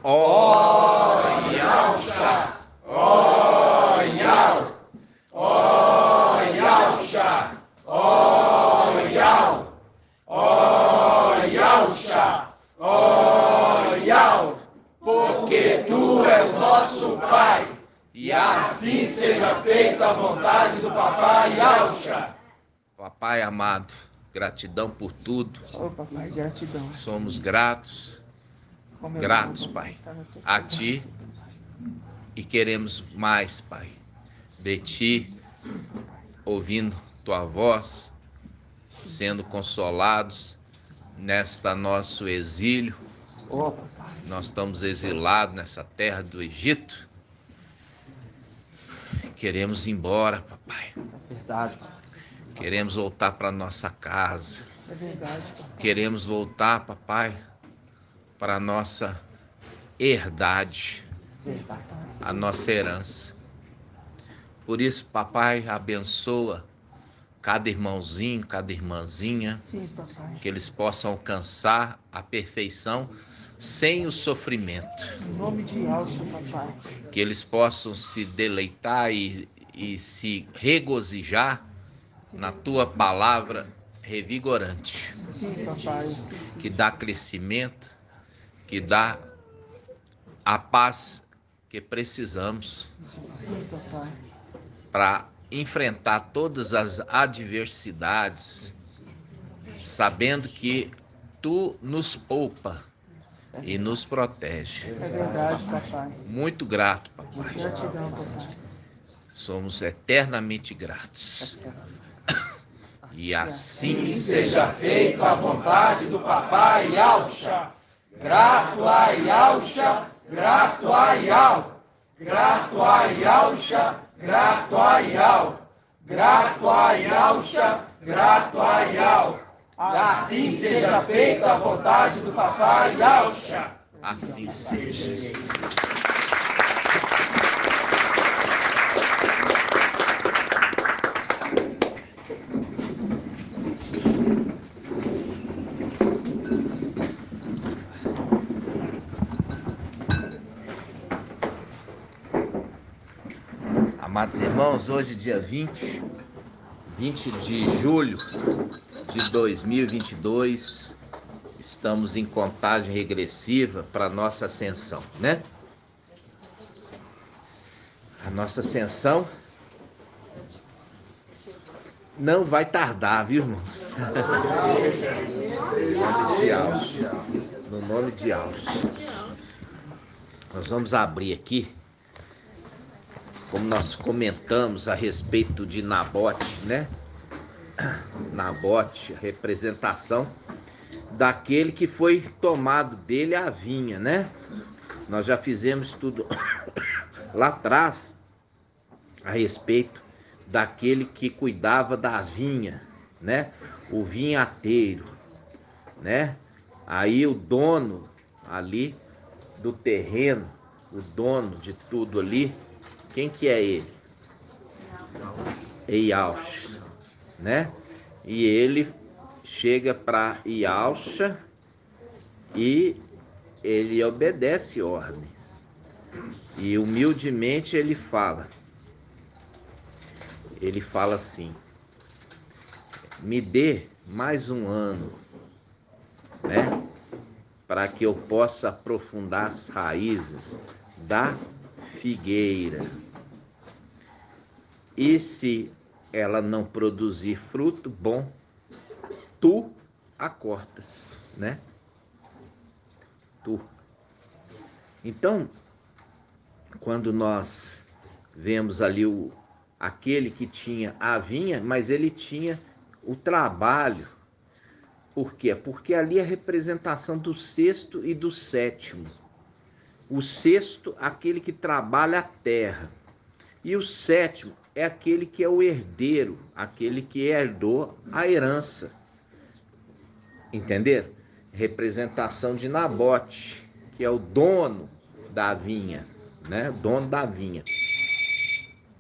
Ó Yalcha, ó Yal, ó Yalcha, ó Yal, ó Yalcha, ó Yal, porque tu é o nosso Pai, e assim seja feita a vontade do Papai Yalcha. Papai amado, gratidão por tudo. Ô, papai, gratidão. Somos gratos, Pai, a Ti, e queremos mais, Pai, de Ti, ouvindo Tua voz, sendo consolados nesta nosso exílio. Ô, papai. Nós estamos exilados nessa terra do Egito. Queremos ir embora, papai. É verdade, papai. Queremos voltar para nossa casa. É verdade, papai. Queremos voltar, papai, para a nossa herdade, Verdade. a nossa herança. Por isso, papai, abençoa cada irmãozinho, cada irmãzinha, Sim, papai. que eles possam alcançar a perfeição sem o sofrimento. Em nome de Yalcha, papai. Que eles possam se deleitar e se regozijar na Tua palavra revigorante, Sim, papai. que dá crescimento, que dá a paz que precisamos Sim, papai. para enfrentar todas as adversidades, sabendo que Tu nos poupa e nos protege. É verdade, papai. Muito grato, papai. Gratidão, papai. Somos eternamente gratos. E assim Seja feita a vontade do Papai Yalcha. Grato a Yalcha, grato a Yal. Grato a Yalcha, grato a Yal. Grato a Yalcha, grato a Yal. Assim seja feita a vontade do Papai Yalcha. assim seja. Amados irmãos, hoje dia 20 de julho de 2022, estamos em contagem regressiva para a nossa ascensão, né? A nossa ascensão não vai tardar, viu, irmãos? No nome de Yalcha. Nós vamos abrir aqui, como nós comentamos a respeito de Nabote, né? Nabote, a representação daquele que foi tomado dele a vinha, né? Nós já fizemos tudo lá atrás a respeito daquele que cuidava da vinha, né? O vinhateiro, né? Aí o dono ali do terreno, o dono de tudo ali, quem que é ele? Yalcha, né? E ele chega para Yalcha e ele obedece ordens. E humildemente ele fala assim: me dê mais um ano, né? Para que eu possa aprofundar as raízes da figueira. E se ela não produzir fruto bom, tu a cortas, né? Tu. Então, quando nós vemos ali aquele que tinha a vinha, mas ele tinha o trabalho. Por quê? Porque ali é a representação do sexto e do sétimo. O sexto, aquele que trabalha a terra. E o sétimo é aquele que é o herdeiro, aquele que herdou a herança. Entenderam? Representação de Nabote, que é o dono da vinha, né? Dono da vinha.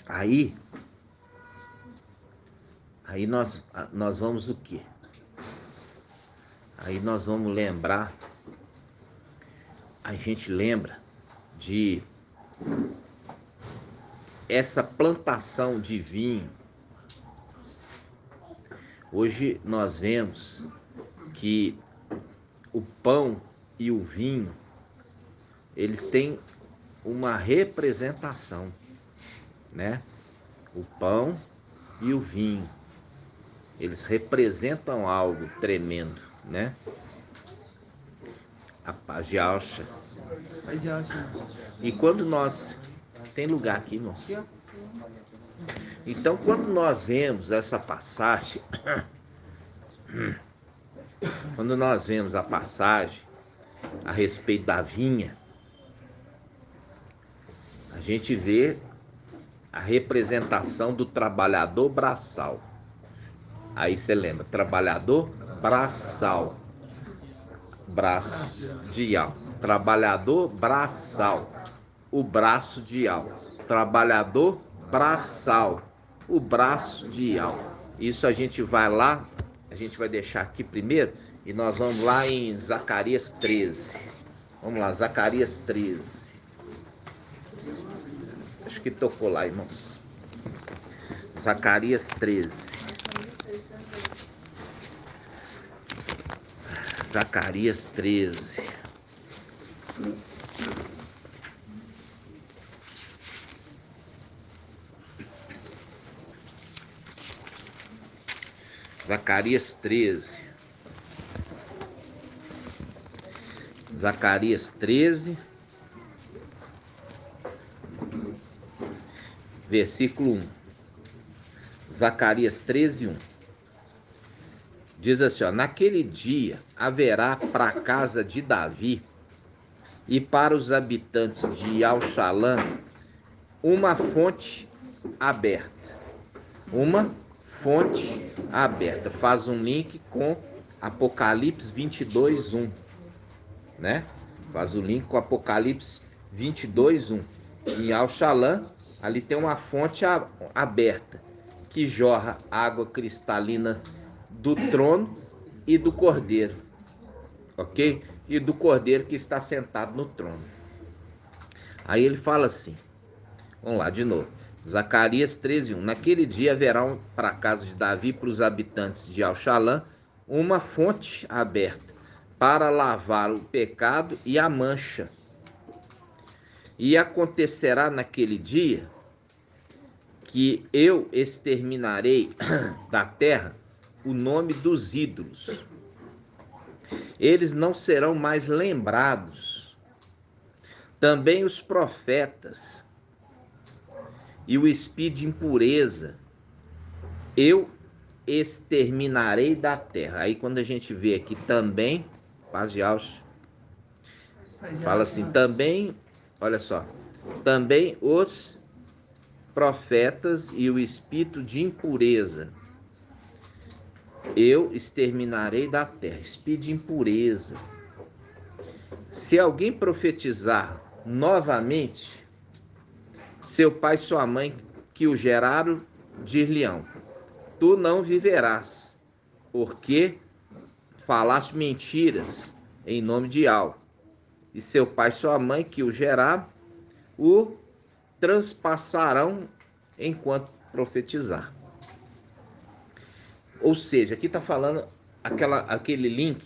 Aí nós vamos o quê? Aí nós vamos lembrar a gente lembra de essa plantação de vinho. Hoje nós vemos que o pão e o vinho, eles têm uma representação, né? O pão e o vinho, eles representam algo tremendo, né? A paz de Alcha. E quando nós... Tem lugar aqui, irmãos. Então, quando nós vemos essa passagem, quando nós vemos a passagem a respeito da vinha, a gente vê a representação do trabalhador braçal. Aí você lembra, trabalhador braçal, braço de al, trabalhador braçal, o braço de al, trabalhador braçal, o braço de al. Isso a gente vai lá, a gente vai deixar aqui primeiro e nós vamos lá em Zacarias 13. Vamos lá, Zacarias 13. Acho que tocou lá, irmãos. Zacarias 13. Zacarias 13. Zacarias 13. Zacarias 13. Versículo 1. Zacarias 13, 1. Diz assim, ó: naquele dia haverá para a casa de Davi e para os habitantes de Al-Shalã uma fonte aberta. Uma fonte aberta. Faz um link com Apocalipse 22, 1. Né? Faz o link com Apocalipse 22, 1. Em Al-Shalã, ali tem uma fonte aberta que jorra água cristalina do trono e do cordeiro, ok? E do cordeiro que está sentado no trono. Aí ele fala assim, vamos lá de novo, Zacarias 13, 1. Naquele dia haverá para a casa de Davi, para os habitantes de Al-Shalã, uma fonte aberta para lavar o pecado e a mancha. E acontecerá naquele dia que eu exterminarei da terra o nome dos ídolos. Eles não serão mais lembrados. Também os profetas e o espírito de impureza eu exterminarei da terra. Aí quando a gente vê aqui também, paz de Alcha, fala assim, também, olha só, também os profetas e o espírito de impureza eu exterminarei da terra. Espírito de impureza. Se alguém profetizar novamente, seu pai e sua mãe que o geraram dir-lhe-ão: tu não viverás, porque falaste mentiras em nome de Al. E seu pai e sua mãe que o geraram o transpassarão enquanto profetizar. Ou seja, aqui está falando aquele link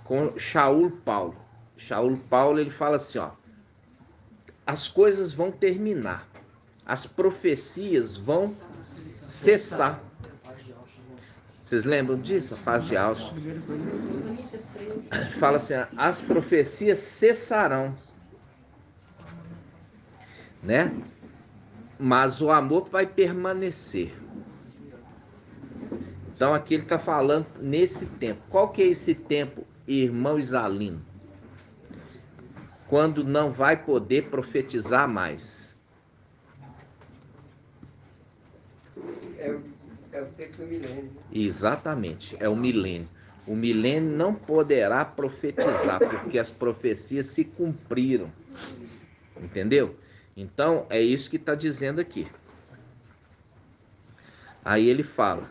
com Shaul Paulo. Shaul Paulo, ele fala assim, ó: as coisas vão terminar, as profecias vão cessar. Vocês lembram disso? A paz de Alcha. Fala assim, as profecias cessarão, né? Mas o amor vai permanecer. Então aqui ele está falando nesse tempo. Qual que é esse tempo, irmão Isalino? Quando não vai poder profetizar mais. É o tempo do milênio. Exatamente, é o milênio. O milênio não poderá profetizar, porque as profecias se cumpriram. Entendeu? Então é isso que está dizendo aqui. Aí ele fala,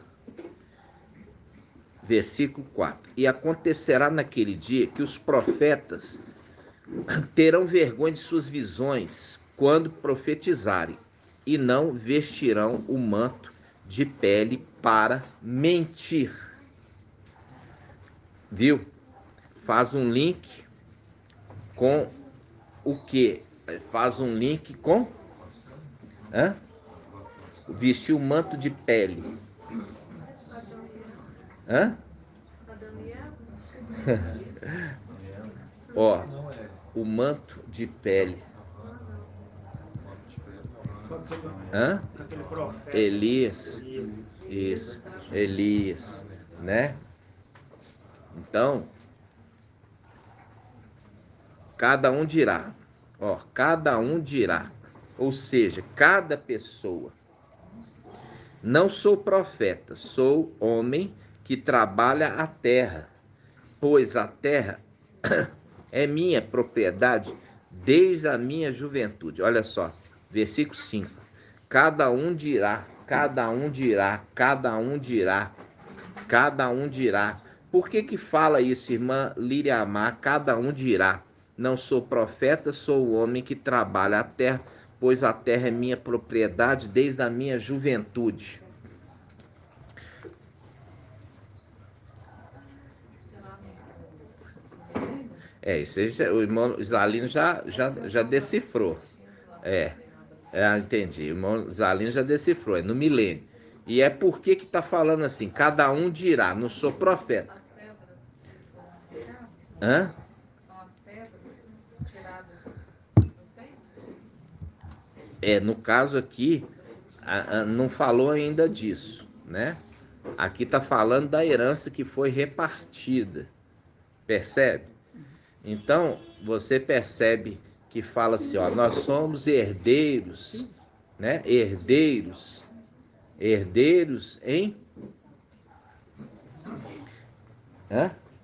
versículo 4: e acontecerá naquele dia que os profetas terão vergonha de suas visões quando profetizarem, e não vestirão o manto de pele para mentir. Viu? Faz um link com o que? Faz um link com vestir o manto de pele. Ó, o manto de pele. Elias. Isso, Elias, né? Então, cada um dirá, cada um dirá, ou seja, cada pessoa. Não sou profeta, sou homem que trabalha a terra, pois a terra é minha propriedade desde a minha juventude. Olha só, versículo 5. Cada um dirá, cada um dirá, cada um dirá, cada um dirá. Por que fala isso, irmã Líria Amar? Cada um dirá. Não sou profeta, sou o homem que trabalha a terra, pois a terra é minha propriedade desde a minha juventude. Isso aí o irmão Zalino já decifrou. Entendi. O irmão Zalino já decifrou, é no milênio. E é por que está falando assim? Cada um dirá, não sou profeta. Hã? São as pedras tiradas do templo? No caso aqui, não falou ainda disso, né? Aqui está falando da herança que foi repartida. Percebe? Então, você percebe que fala assim, nós somos herdeiros, né? Herdeiros em...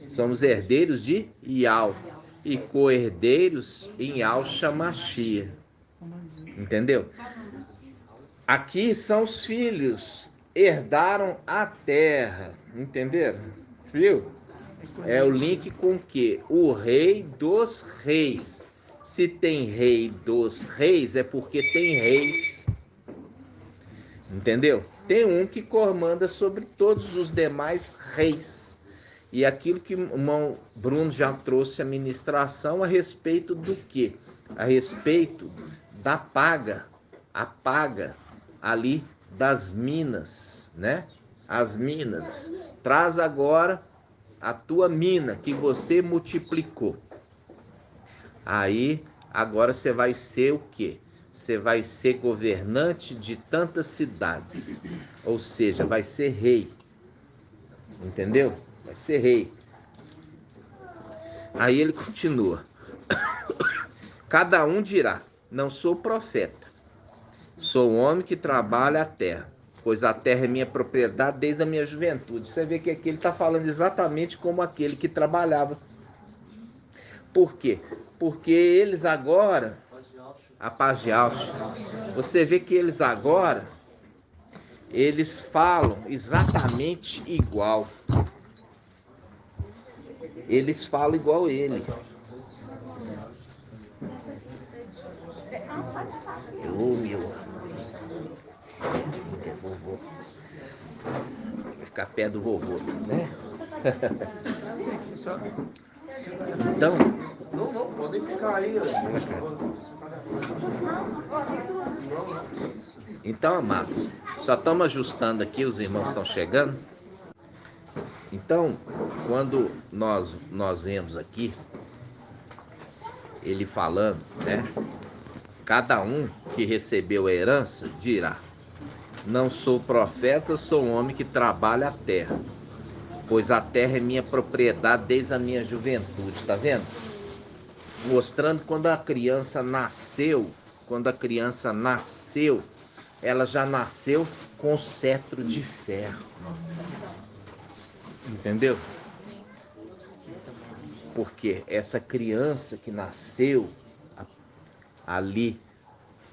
Somos herdeiros de Ial e co-herdeiros em Yahshua Mashiach. Entendeu? Aqui são os filhos, herdaram a terra. Entenderam? Viu? É o link com o quê? O rei dos reis. Se tem rei dos reis, é porque tem reis. Entendeu? Tem um que comanda sobre todos os demais reis. E aquilo que o irmão Bruno já trouxe a ministração a respeito do quê? A respeito da paga. A paga ali das minas, né? As minas. Traz agora a tua mina que você multiplicou. Aí, agora você vai ser o quê? Você vai ser governante de tantas cidades. Ou seja, vai ser rei. Entendeu? Vai ser rei. Aí ele continua. Cada um dirá, não sou profeta. Sou homem que trabalha a terra, pois a terra é minha propriedade desde a minha juventude. Você vê que aqui ele está falando exatamente como aquele que trabalhava. Por quê? Porque eles agora, a paz de Yahshua, você vê que eles agora, eles falam exatamente igual. Eles falam igual ele. Vovô. Vai ficar perto do vovô, né? Então... Não, podem ficar aí. Então, amados, só estamos ajustando aqui, os irmãos estão chegando. Então, quando nós vemos aqui, ele falando, né? Cada um que recebeu a herança dirá, não sou profeta, sou um homem que trabalha a terra, pois a terra é minha propriedade desde a minha juventude, tá vendo? Mostrando quando a criança nasceu, ela já nasceu com cetro de ferro. Entendeu? Porque essa criança que nasceu ali,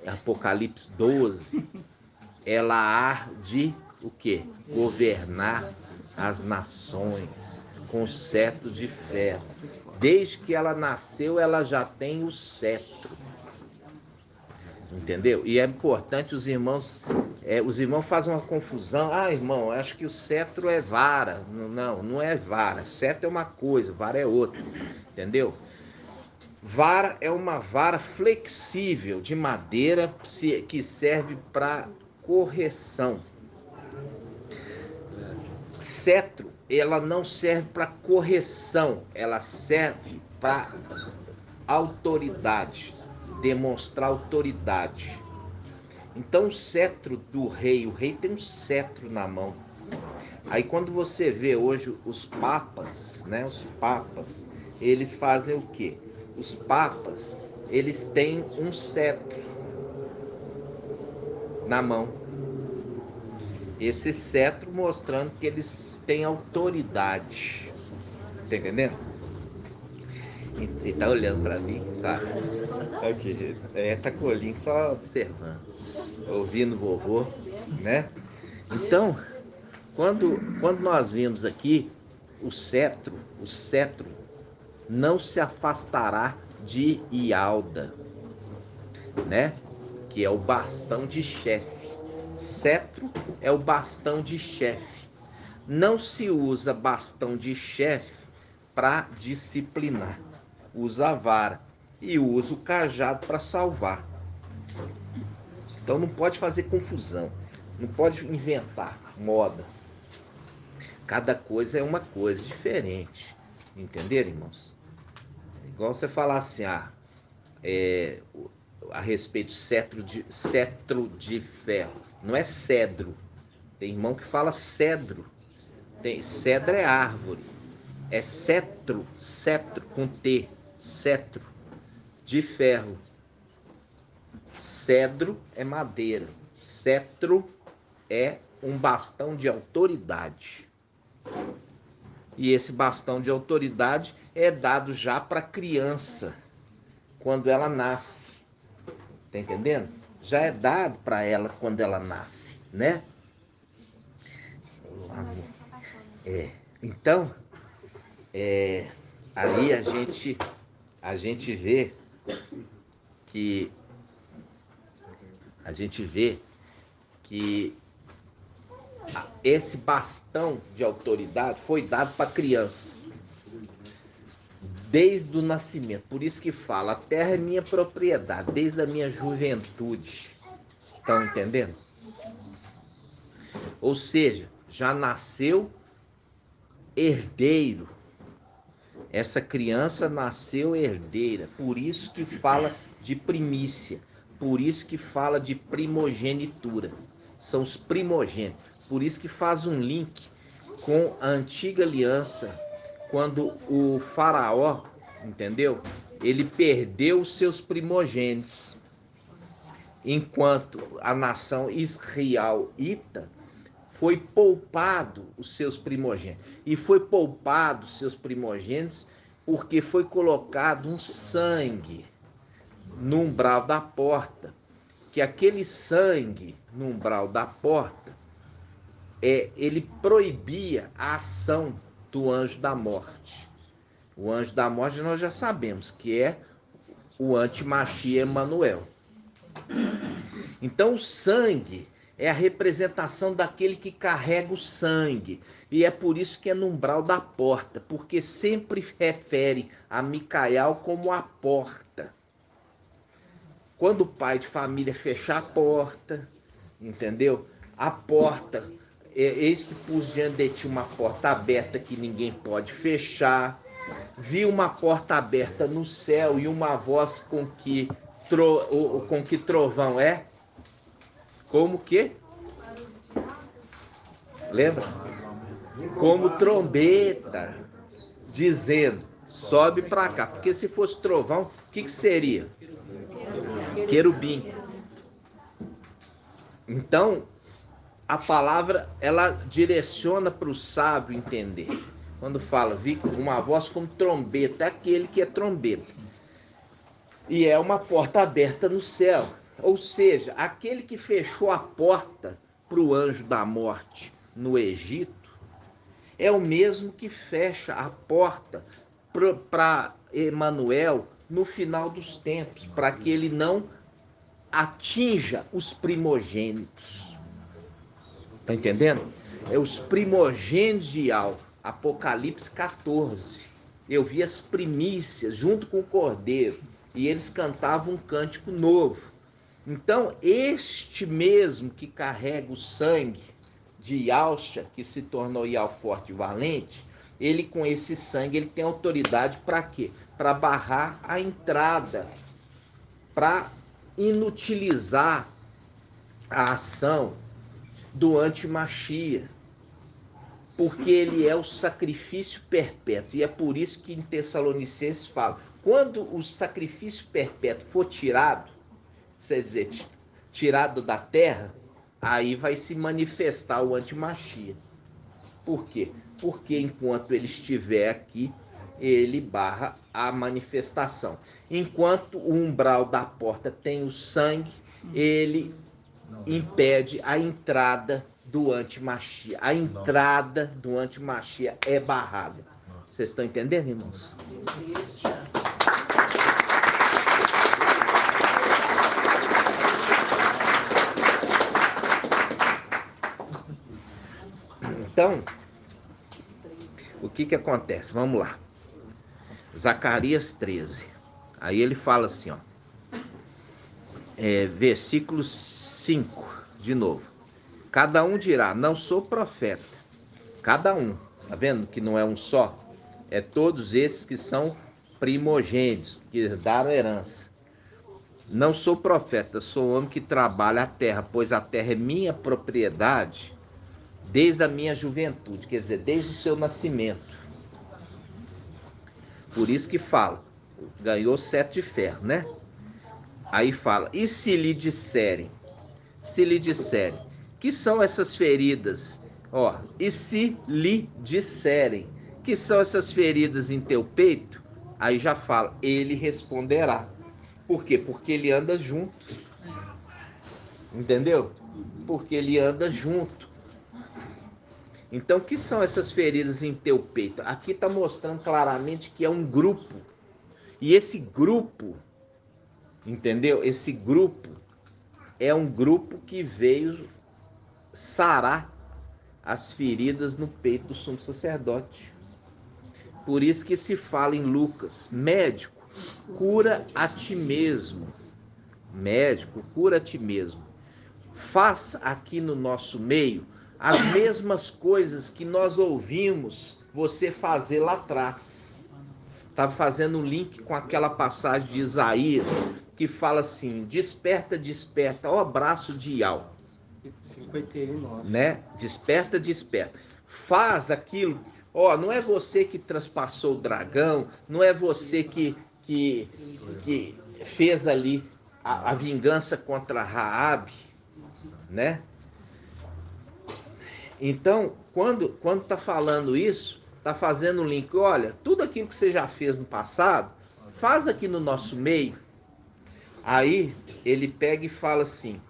Apocalipse 12, ela há de o quê? Governar as nações. com o cetro de ferro. Desde que ela nasceu, ela já tem o cetro. Entendeu? E é importante os irmãos fazem uma confusão. Ah, irmão, acho que o cetro é vara. Não, não é vara. Cetro é uma coisa, vara é outra. Entendeu? Vara é uma vara flexível de madeira que serve para correção. Cetro, ela não serve para correção, ela serve para autoridade, demonstrar autoridade. Então o cetro do rei, o rei tem um cetro na mão. Aí quando você vê hoje os papas, né, eles fazem o quê? Os papas, eles têm um cetro na mão. Esse cetro mostrando que eles têm autoridade. Tá entendendo? Ele tá olhando pra mim, sabe? Aqui, tá com o olhinho só observando, ouvindo o vovô, né? Então, quando nós vimos aqui, o cetro não se afastará de Ialda, né? Que é o bastão de chefe. Cetro é o bastão de chefe. Não se usa bastão de chefe para disciplinar. Usa a vara e usa o cajado para salvar. Então não pode fazer confusão. Não pode inventar moda. Cada coisa é uma coisa diferente. Entenderam, irmãos? Igual você falar assim, a respeito de cetro de ferro. Não é cedro. Tem irmão que fala cedro. Cedro é árvore. É cetro com T. Cetro de ferro. Cedro é madeira. Cetro é um bastão de autoridade. E esse bastão de autoridade é dado já para a criança quando ela nasce. Tá entendendo? Já é dado para ela quando ela nasce, né? Então, ali a gente vê que esse bastão de autoridade foi dado para a criança desde o nascimento. Por isso que fala, a terra é minha propriedade, desde a minha juventude. Estão entendendo? Ou seja, já nasceu herdeiro. Essa criança nasceu herdeira. Por isso que fala de primícia. Por isso que fala de primogenitura. São os primogênitos. Por isso que faz um link com a antiga aliança, quando o faraó, entendeu? Ele perdeu os seus primogênitos. Enquanto a nação israelita foi poupado os seus primogênitos. E foi poupado os seus primogênitos porque foi colocado um sangue no umbral da porta. Que aquele sangue no umbral da porta, ele proibia a ação do anjo da morte. O anjo da morte nós já sabemos que é o anti-Machia Emanuel. Então o sangue é a representação daquele que carrega o sangue. E é por isso que é no umbral da porta, porque sempre refere a Micael como a porta. Quando o pai de família fechar a porta, entendeu? A porta, eis que pus diante de ti uma porta aberta que ninguém pode fechar. Vi uma porta aberta no céu e uma voz com que trovão é? Como que? Lembra? Como trombeta, dizendo, sobe para cá. Porque se fosse trovão, o que seria? Querubim. Então, a palavra, ela direciona para o sábio entender. Quando fala, vi uma voz como trombeta, é aquele que é trombeta. E é uma porta aberta no céu. Ou seja, aquele que fechou a porta para o anjo da morte no Egito, é o mesmo que fecha a porta para Emanuel no final dos tempos, para que ele não atinja os primogênitos. Está entendendo? É os primogênitos de Yahweh. Apocalipse 14. Eu vi as primícias junto com o Cordeiro e eles cantavam um cântico novo. Então, este mesmo que carrega o sangue de Yahusha, que se tornou Yahweh forte e valente, ele com esse sangue ele tem autoridade para quê? Para barrar a entrada, para inutilizar a ação do anti-Machia, porque ele é o sacrifício perpétuo. E é por isso que em Tessalonicenses fala, quando o sacrifício perpétuo for tirado, quer dizer, tirado da terra, aí vai se manifestar o anti-Machia. Por quê? Porque enquanto ele estiver aqui, ele barra a manifestação. Enquanto o umbral da porta tem o sangue, ele impede a entrada do anti-Machia. A entrada do anti-Machia é barrada. Vocês estão entendendo, irmãos? Então, o que acontece? Vamos lá. Zacarias 13. Aí ele fala assim, ó. Versículo 5, de novo. Cada um dirá, não sou profeta. Cada um. Tá vendo que não é um só? É todos esses que são primogênitos, que herdaram herança. Não sou profeta, sou homem que trabalha a terra, pois a terra é minha propriedade desde a minha juventude, quer dizer, desde o seu nascimento. Por isso que fala, ganhou 7 de ferro, né? Aí fala, e se lhe disserem, que são essas feridas? Ó, e se lhe disserem, que são essas feridas em teu peito? Aí já fala, ele responderá. Por quê? Porque ele anda junto. Entendeu? Porque ele anda junto. Então, o que são essas feridas em teu peito? Aqui está mostrando claramente que é um grupo. E esse grupo, entendeu? Esse grupo é um grupo que veio sarar as feridas no peito do sumo sacerdote. Por isso que se fala em Lucas, médico, cura a ti mesmo. Médico, cura a ti mesmo. Faz aqui no nosso meio as mesmas coisas que nós ouvimos você fazer lá atrás. Estava fazendo um link com aquela passagem de Isaías que fala assim, desperta, desperta, ó braço de Yahweh. 51:9. Né? Desperta, desperta. Faz aquilo. Ó, não é você que traspassou o dragão, não é você que fez ali a vingança contra Raabe, né? Então, quando tá falando isso, tá fazendo um link. Olha, tudo aquilo que você já fez no passado, faz aqui no nosso meio. Aí ele pega e fala assim,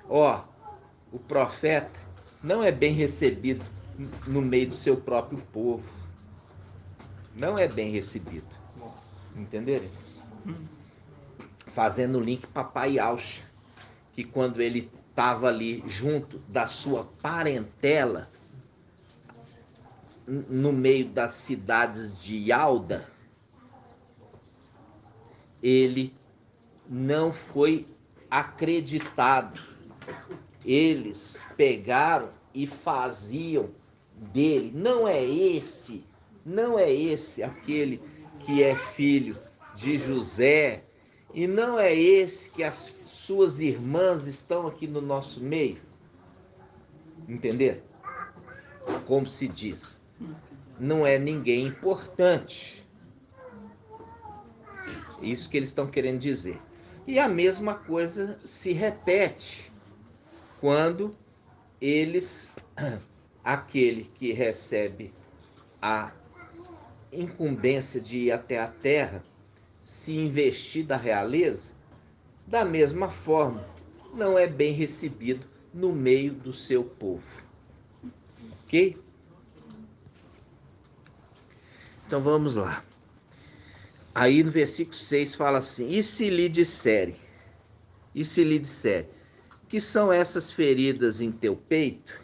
ó, o profeta não é bem recebido no meio do seu próprio povo. Não é bem recebido. Entenderam? Fazendo o link Papai Yahusha, que quando ele estava ali junto da sua parentela, no meio das cidades de Yalda, ele não foi acreditado. Eles pegaram e faziam dele, não é esse aquele que é filho de José, e não é esse que as suas irmãs estão aqui no nosso meio. Entender? Como se diz, não é ninguém importante. Isso que eles estão querendo dizer. E a mesma coisa se repete quando eles, aquele que recebe a incumbência de ir até a terra, se investir da realeza, da mesma forma, não é bem recebido no meio do seu povo. Ok? Então vamos lá. Aí no versículo 6 fala assim: e se lhe disserem, que são essas feridas em teu peito?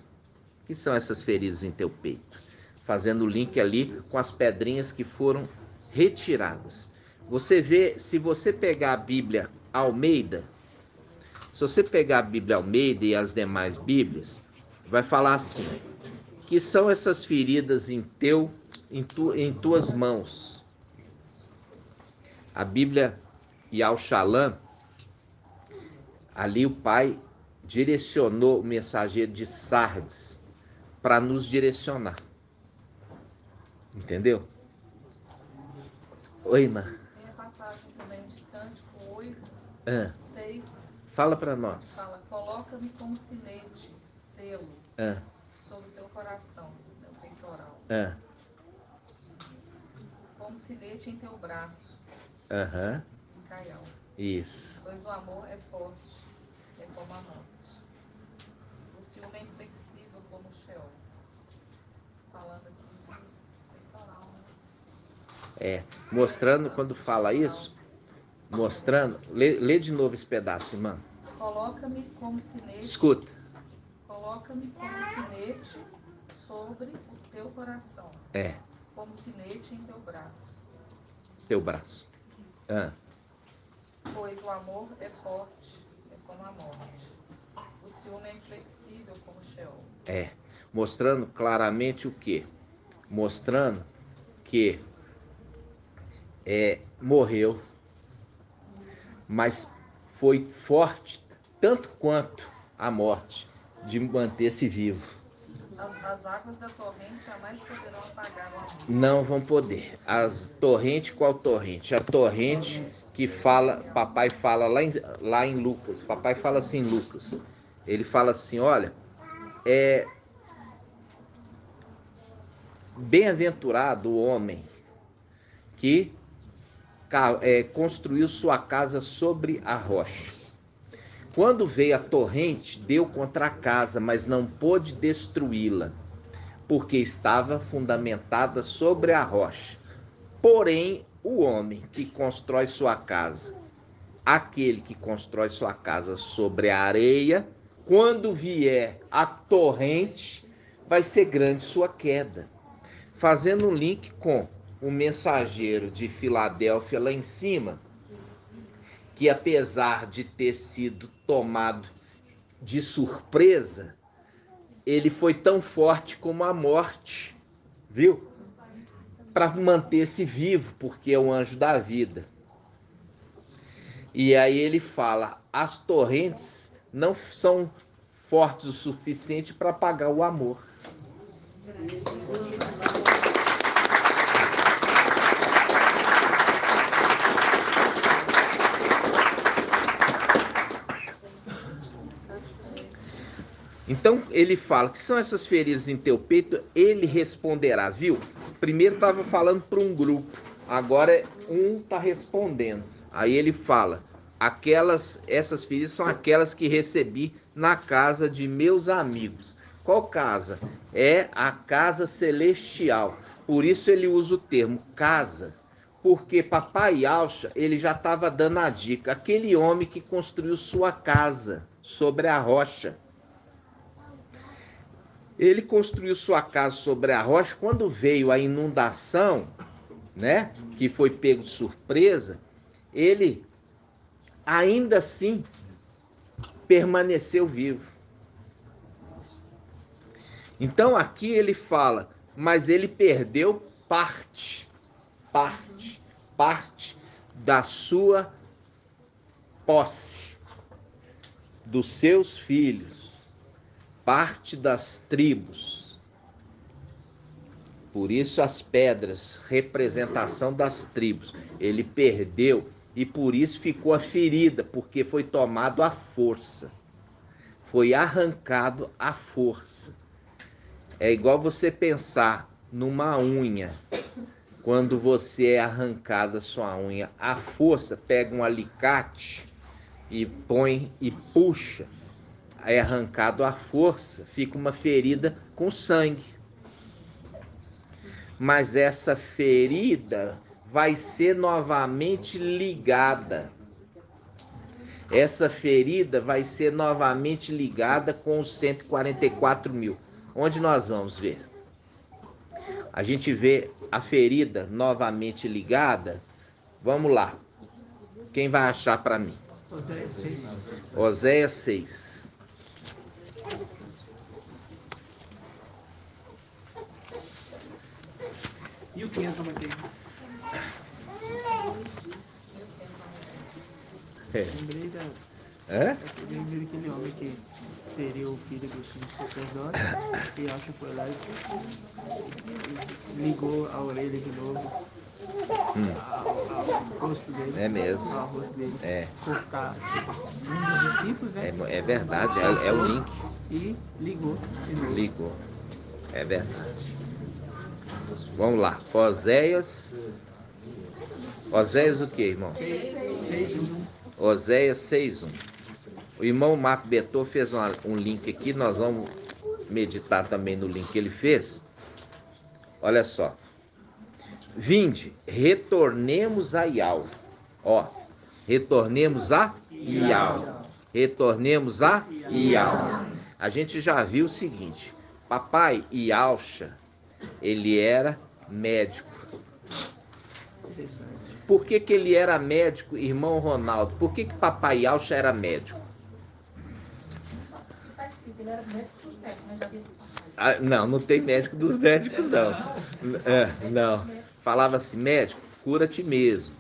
Que são essas feridas em teu peito? Fazendo o link ali com as pedrinhas que foram retiradas. Você vê, se você pegar a Bíblia Almeida, e as demais Bíblias, vai falar assim: que são essas feridas em tuas mãos. A Bíblia Yahweh Shalom, ali o Pai direcionou o mensageiro de Sardes para nos direcionar. Entendeu? Oi, irmã. Tem a passagem também de Cântico 8, 6. Fala para nós. Fala: coloca-me como sinete, selo, sobre o teu coração, teu peitoral. Como sinete em teu braço. Caial. Isso. Pois o amor é forte, é como a morte. O ciúme é inflexível como o Sheol. Falando aqui de peitoral, né? Mostrando quando fala isso, lê de novo esse pedaço, irmã. Coloca-me como sinete. Escuta. Coloca-me como sinete sobre o teu coração. Como sinete em teu braço. Teu braço. Pois o amor é forte, é como a morte. O ciúme é inflexível como o Sheol. Mostrando claramente o quê? Mostrando que morreu, mas foi forte tanto quanto a morte de manter-se vivo. As águas da torrente jamais poderão apagar o amor. Não vão poder. As torrentes, qual torrente? A torrente que fala, papai fala lá em Lucas. Papai fala assim em Lucas. Ele fala assim: olha, bem-aventurado o homem que construiu sua casa sobre a rocha. Quando veio a torrente, deu contra a casa, mas não pôde destruí-la, porque estava fundamentada sobre a rocha. Porém, o homem que constrói sua casa, aquele que constrói sua casa sobre a areia, quando vier a torrente, vai ser grande sua queda. Fazendo um link com o mensageiro de Filadélfia lá em cima, que apesar de ter sido tomado de surpresa, ele foi tão forte como a morte, viu? Para manter-se vivo, porque é o anjo da vida. E aí ele fala: as torrentes não são fortes o suficiente para apagar o amor. Então ele fala: que são essas feridas em teu peito? Ele responderá, viu? Primeiro estava falando para um grupo, agora um está respondendo. Aí ele fala: essas feridas são aquelas que recebi na casa de meus amigos. Qual casa? É a casa celestial. Por isso ele usa o termo casa, porque papai Yalcha, ele já estava dando a dica: aquele homem que construiu sua casa sobre a rocha. Ele construiu sua casa sobre a rocha. Quando veio a inundação, né, que foi pego de surpresa, ele ainda assim permaneceu vivo. Então aqui ele fala: mas ele perdeu parte da sua posse, dos seus filhos, parte das tribos. Por isso as pedras, representação das tribos, ele perdeu, e por isso ficou a ferida, porque foi tomado à força, foi arrancado à força. É igual você pensar numa unha. Quando você é arrancada sua unha à força, pega um alicate e põe e puxa, é arrancado à força, fica uma ferida com sangue. mas essa ferida vai ser novamente ligada. Essa ferida vai ser novamente ligada com os 144 mil. Onde nós vamos ver? A gente vê a ferida novamente ligada. Vamos lá. Quem vai achar para mim? Oséias 6. Oséias 6. E o 591? Lembrei daquele homem que feriu o filho do sumo sacerdote, e acho que foi lá e ligou a orelha de novo ao rosto dele. É mesmo. Ao rosto dele. É. Cortar um dos discípulos, né? É verdade, é o link. E ligou de novo. Ligou. É verdade. Vamos lá. Oséias. Oséias o que, irmão? 6:1. Oséias 6:1. O irmão Marco Betor fez um link aqui, nós vamos meditar também no link que ele fez. Olha só. Vinde, retornemos a Iau. Ó, retornemos a Iau. Retornemos a Iau. A gente já viu o seguinte, papai Iauxa, ele era médico. Interessante. Por que ele era médico, irmão Ronaldo? Por que papai Iauxa era médico? Está escrito, ele era médico dos médicos, mas já vi essa passagem. Ah, não tem médico dos médicos, não. Não. Falava assim, médico, cura-te mesmo.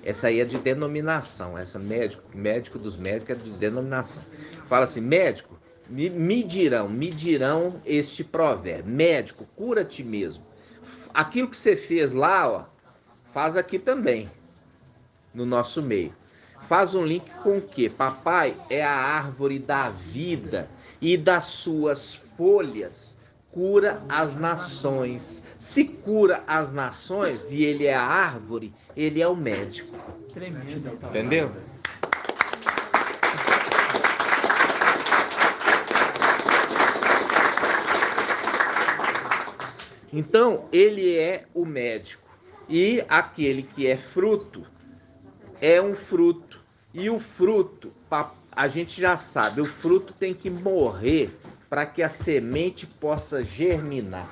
Essa aí é de denominação. Essa médico dos médicos é de denominação. Fala assim, médico, me dirão este provérbio. Médico, cura-te mesmo. Aquilo que você fez lá, ó, faz aqui também, no nosso meio. Faz um link com o quê? Papai é a árvore da vida e das suas folhas cura as nações. Se cura as nações e ele é a árvore, ele é o médico. Tremendo. Entendeu? Então, ele é o médico. E aquele que é fruto, é um fruto. E o fruto, a gente já sabe, o fruto tem que morrer para que a semente possa germinar.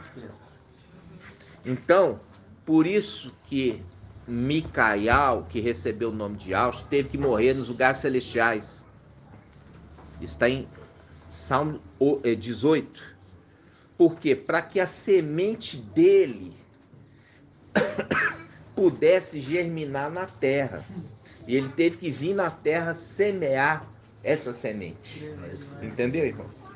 Então, por isso que Micael, que recebeu o nome de Aush, teve que morrer nos lugares celestiais. Está em Salmo 18. Por quê? Para que a semente dele pudesse germinar na terra. E ele teve que vir na terra semear essa semente. Entendeu, irmãos?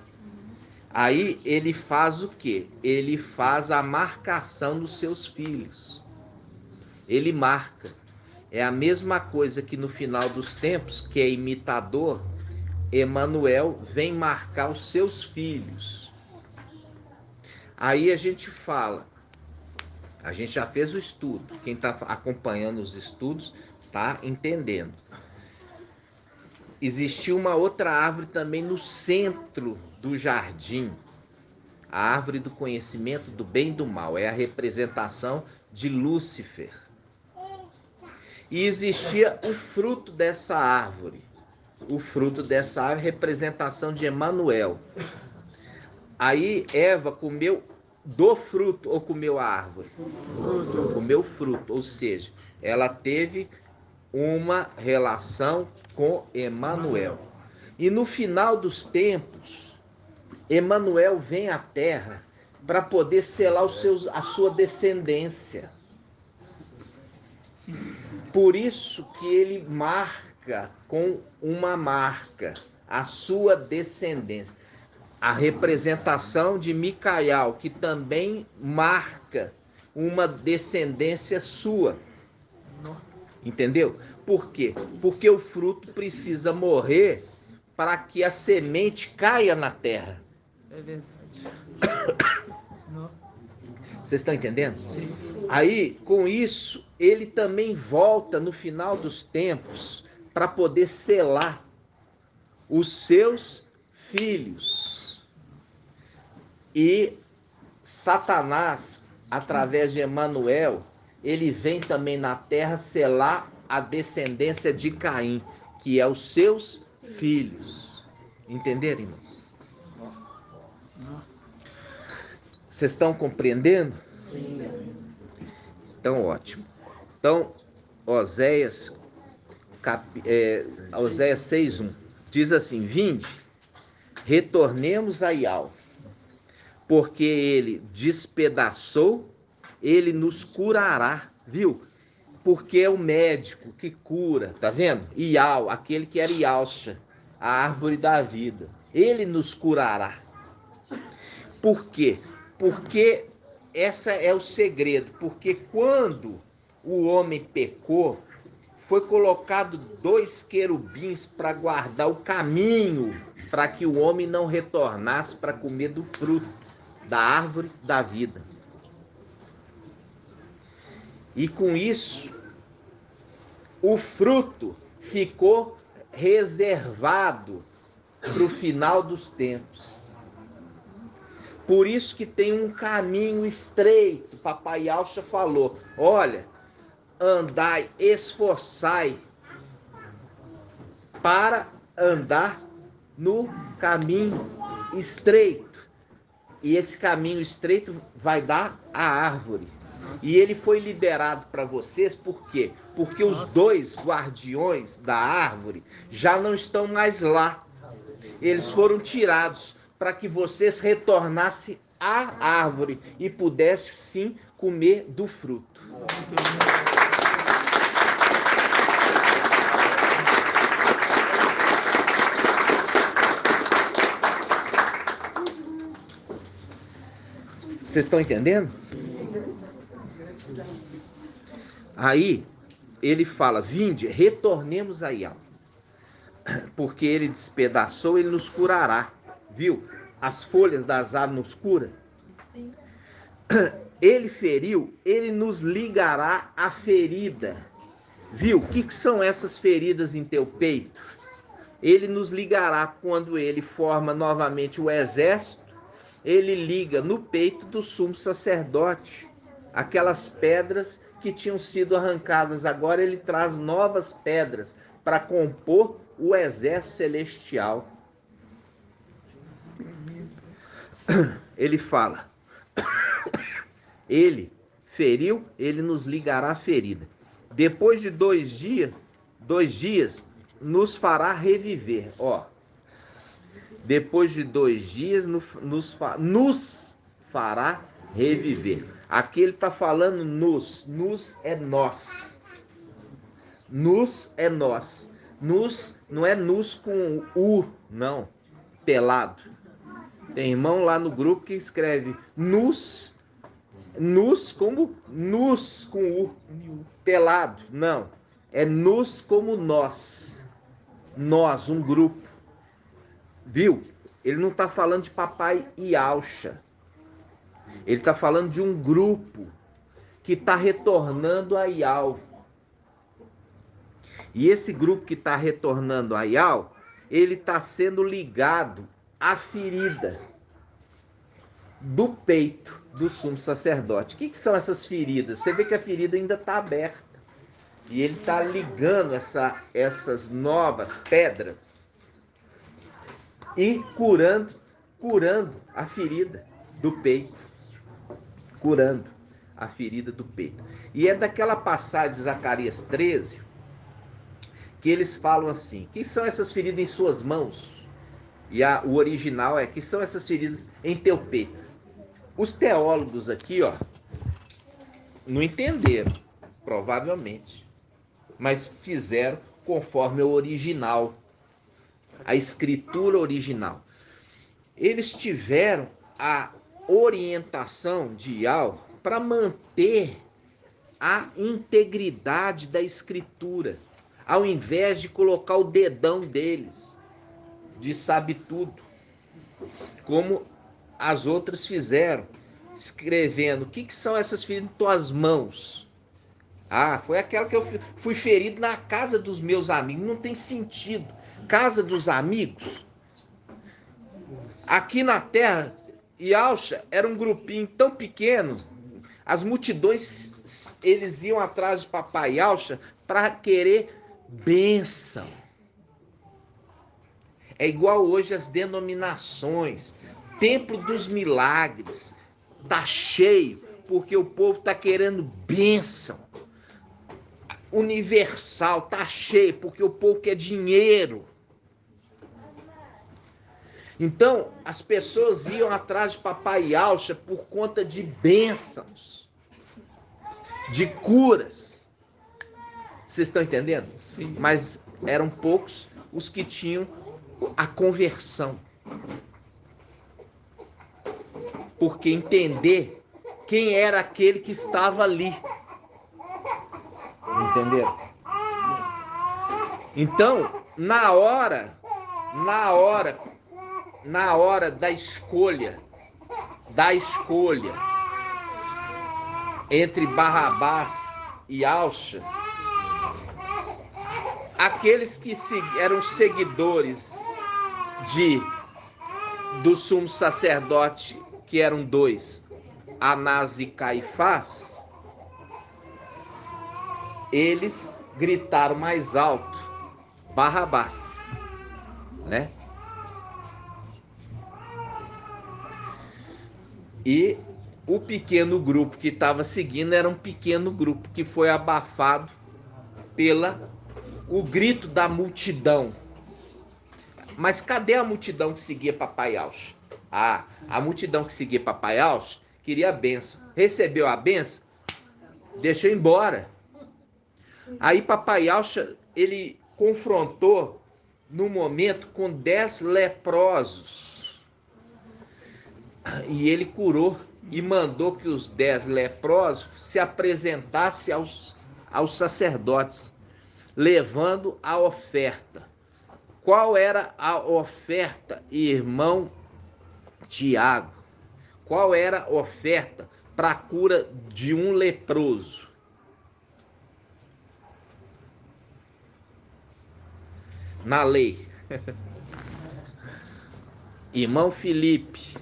Aí ele faz o quê? Ele faz a marcação dos seus filhos. Ele marca. É a mesma coisa que no final dos tempos, que é imitador, Emanuel vem marcar os seus filhos. Aí a gente fala, a gente já fez o estudo, quem está acompanhando os estudos está entendendo. Existia uma outra árvore também no centro do jardim, a árvore do conhecimento do bem e do mal, é a representação de Lúcifer. E existia o fruto dessa árvore, representação de Emanuel. Aí Eva comeu do fruto ou comeu a árvore? Comeu fruto, ou seja, ela teve uma relação com Emanuel. E no final dos tempos, Emanuel vem à terra para poder selar a sua descendência. Por isso que ele marca com uma marca a sua descendência. A representação de Micael, que também marca uma descendência sua. Entendeu? Por quê? Porque o fruto precisa morrer para que a semente caia na terra. É verdade. Vocês estão entendendo? Sim. Aí, com isso, ele também volta no final dos tempos para poder selar os seus filhos. E Satanás através de Emanuel, ele vem também na terra selar a descendência de Caim, que é os seus filhos. Entenderam, irmãos? Vocês estão compreendendo? Sim. Então, ótimo. Então, Oséias 6:1 diz assim: vinde, retornemos a Iau, porque ele despedaçou, ele nos curará, viu? Porque é o médico que cura, tá vendo? Iau, aquele que era Iauxa, a árvore da vida, ele nos curará. Por quê? Porque esse é o segredo, porque quando o homem pecou, foi colocado 2 querubins para guardar o caminho, para que o homem não retornasse para comer do fruto da árvore da vida. E com isso, o fruto ficou reservado para o final dos tempos. Por isso que tem um caminho estreito. Papai Alcha falou: olha, andai, esforçai para andar no caminho estreito. E esse caminho estreito vai dar a árvore. E ele foi liberado para vocês, por quê? Porque os 2 guardiões da árvore já não estão mais lá. Eles foram tirados para que vocês retornassem à árvore e pudessem sim comer do fruto. Vocês estão entendendo? Aí ele fala: vinde, retornemos a Iau, porque ele despedaçou, ele nos curará. Viu? As folhas das árvores nos curam. Sim. Ele feriu, ele nos ligará a ferida. Viu? O que são essas feridas em teu peito? Ele nos ligará quando ele forma novamente o exército. Ele liga no peito do sumo sacerdote aquelas pedras que tinham sido arrancadas. Agora ele traz novas pedras para compor o exército celestial. Ele fala: ele feriu, ele nos ligará a ferida. Depois de 2 dias, nos fará reviver. Ó, depois de 2 dias, nos fará reviver. Aqui ele está falando nos é nós. Nos é nós. Nos não é nos com U, não, pelado. Tem irmão lá no grupo que escreve nos como nos com U, pelado. Não, é nos como nós. Nós, um grupo. Viu? Ele não está falando de papai e Alcha. Ele está falando de um grupo que está retornando a Iau. E esse grupo que está retornando a Iau, ele está sendo ligado à ferida do peito do sumo sacerdote. O que são essas feridas? Você vê que a ferida ainda está aberta. E ele está ligando essas novas pedras e curando a ferida do peito. Curando a ferida do peito. E é daquela passagem de Zacarias 13 que eles falam assim: que são essas feridas em suas mãos? E o original é: que são essas feridas em teu peito? Os teólogos aqui, ó, não entenderam, provavelmente, mas fizeram conforme o original, a escritura original. Eles tiveram a orientação de Iau para manter a integridade da escritura, ao invés de colocar o dedão deles, de sabe tudo, como as outras fizeram, escrevendo: o que são essas feridas em tuas mãos? Ah, foi aquela que eu fui ferido na casa dos meus amigos. Não tem sentido. Casa dos amigos? Aqui na terra, Iauxa era um grupinho tão pequeno. As multidões, eles iam atrás de Papai Yaucha para querer bênção. É igual hoje as denominações. Templo dos Milagres tá cheio porque o povo tá querendo bênção. Universal tá cheio porque o povo quer dinheiro. Então, as pessoas iam atrás de Papai Yaucha por conta de bênçãos, de curas. Vocês estão entendendo? Sim. Mas eram poucos os que tinham a conversão. Porque entender quem era aquele que estava ali. Entenderam? Então, na hora da escolha entre Barrabás e Yaucha, aqueles que eram seguidores do sumo sacerdote, que eram dois, Anás e Caifás, eles gritaram mais alto, Barrabás, né? E o pequeno grupo que estava seguindo era um pequeno grupo que foi abafado o grito da multidão. Mas cadê a multidão que seguia Papai Yaucha? A multidão que seguia Papai Yaucha queria a benção. Recebeu a benção, deixou embora. Aí Papai Yaucha, ele confrontou no momento com 10 leprosos. E ele curou e mandou que os 10 leprosos se apresentassem aos sacerdotes, levando a oferta. Qual era a oferta, irmão Tiago? Qual era a oferta para a cura de um leproso? Na lei. Irmão Felipe,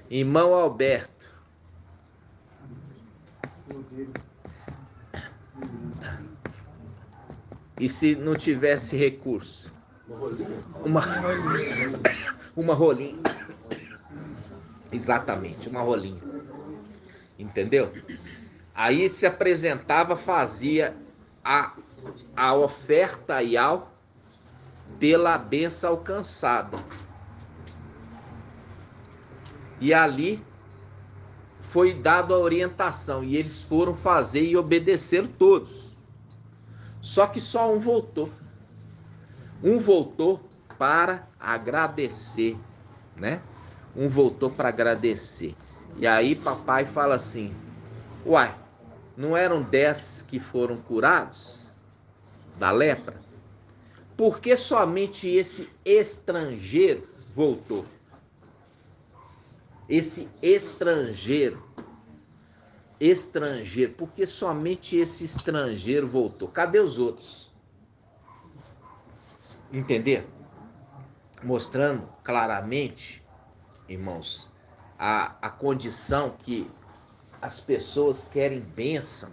irmão Alberto. E se não tivesse recurso? Uma rolinha. Exatamente, uma rolinha. Entendeu? Aí se apresentava, fazia a oferta Ial pela benção alcançada. E ali foi dado a orientação. E eles foram fazer e obedeceram todos. Só que só um voltou. Um voltou para agradecer, né? Um voltou para agradecer. E aí papai fala assim: uai, não eram 10 que foram curados da lepra? Por que somente esse estrangeiro voltou? Esse estrangeiro, porque somente esse estrangeiro voltou? Cadê os outros? Entender? Mostrando claramente, irmãos, a condição que as pessoas querem bênção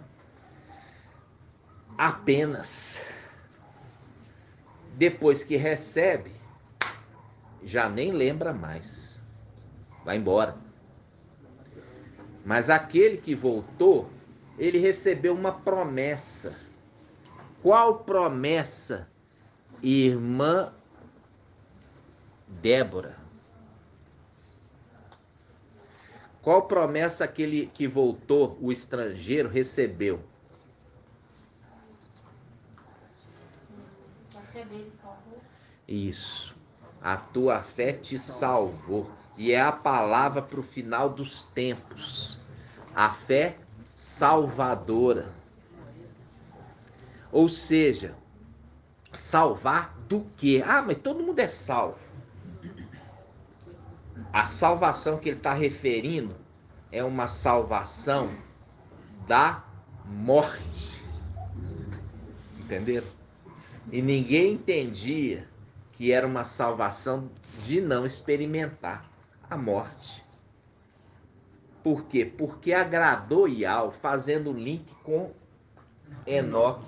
apenas. Depois que recebe, já nem lembra mais. Vai embora. Mas aquele que voltou, ele recebeu uma promessa. Qual promessa, irmã Débora? Qual promessa aquele que voltou, o estrangeiro, recebeu? A fé dele salvou. Isso. A tua fé te salvou. E é a palavra para o final dos tempos. A fé salvadora. Ou seja, salvar do quê? Ah, mas todo mundo é salvo. A salvação que ele está referindo é uma salvação da morte. Entenderam? E ninguém entendia que era uma salvação de não experimentar a morte. Por quê? Porque agradou Ial, fazendo link com Enoque.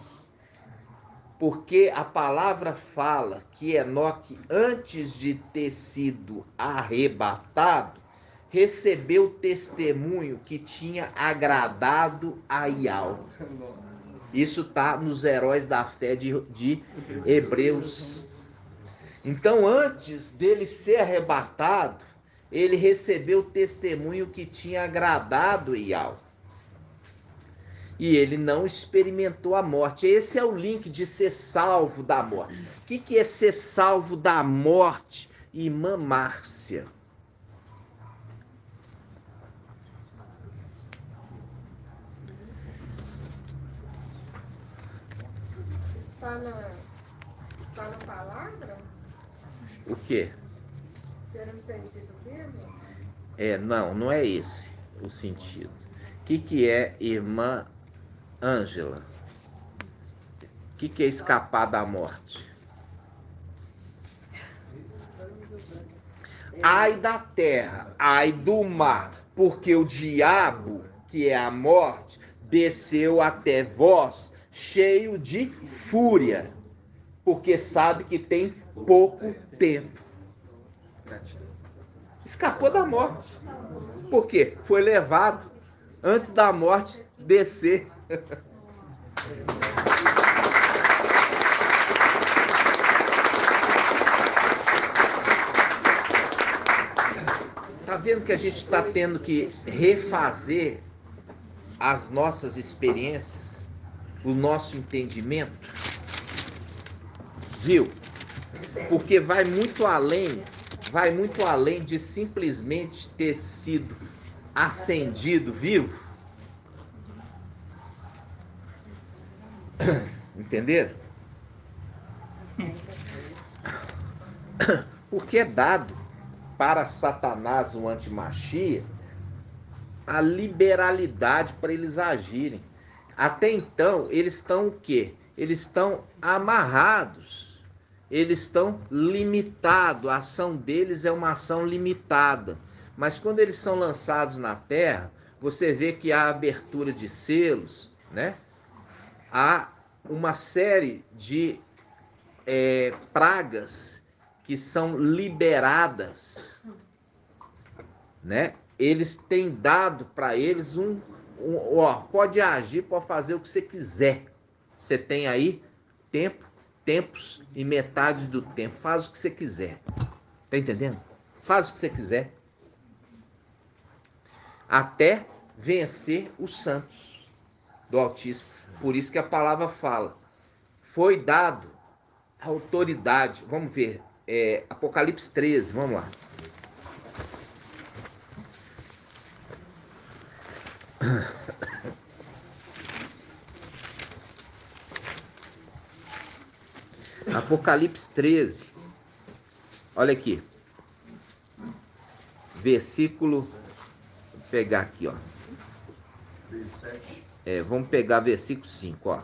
Porque a palavra fala que Enoque, antes de ter sido arrebatado, recebeu testemunho que tinha agradado a Ial. Isso está nos Heróis da Fé de Hebreus. Então, antes dele ser arrebatado, ele recebeu testemunho que tinha agradado Ial. E ele não experimentou a morte. Esse é o link de ser salvo da morte. O que é ser salvo da morte, irmã Márcia? Está na palavra? O quê? Ser o sentido vivo? Não é esse o sentido. O que é, irmã Ângela? O que é escapar da morte? Ai da terra, ai do mar, porque o diabo, que é a morte, desceu até vós, cheio de fúria, porque sabe que tem pouco tempo. Escapou da morte. Por quê? Foi levado antes da morte descer. Tá vendo que a gente está tendo que refazer as nossas experiências, o nosso entendimento? Viu? Porque vai muito além de simplesmente ter sido acendido vivo. Entenderam? Porque é dado para Satanás, o antimachia, a liberalidade para eles agirem. Até então, eles estão o quê? Eles estão amarrados. Eles estão limitados. A ação deles é uma ação limitada. Mas quando eles são lançados na terra, você vê que há abertura de selos, né? Há uma série de pragas que são liberadas, né? Eles têm dado para eles pode agir, pode fazer o que você quiser. Você tem aí tempos e metade do tempo. Faz o que você quiser. Tá entendendo? Faz o que você quiser. Até vencer os santos do Altíssimo. Por isso que a palavra fala. Foi dado a autoridade. Vamos ver. Apocalipse 13, vamos lá. Apocalipse 13. Olha aqui. Versículo. Vou pegar aqui, ó. Vamos pegar versículo 5, ó.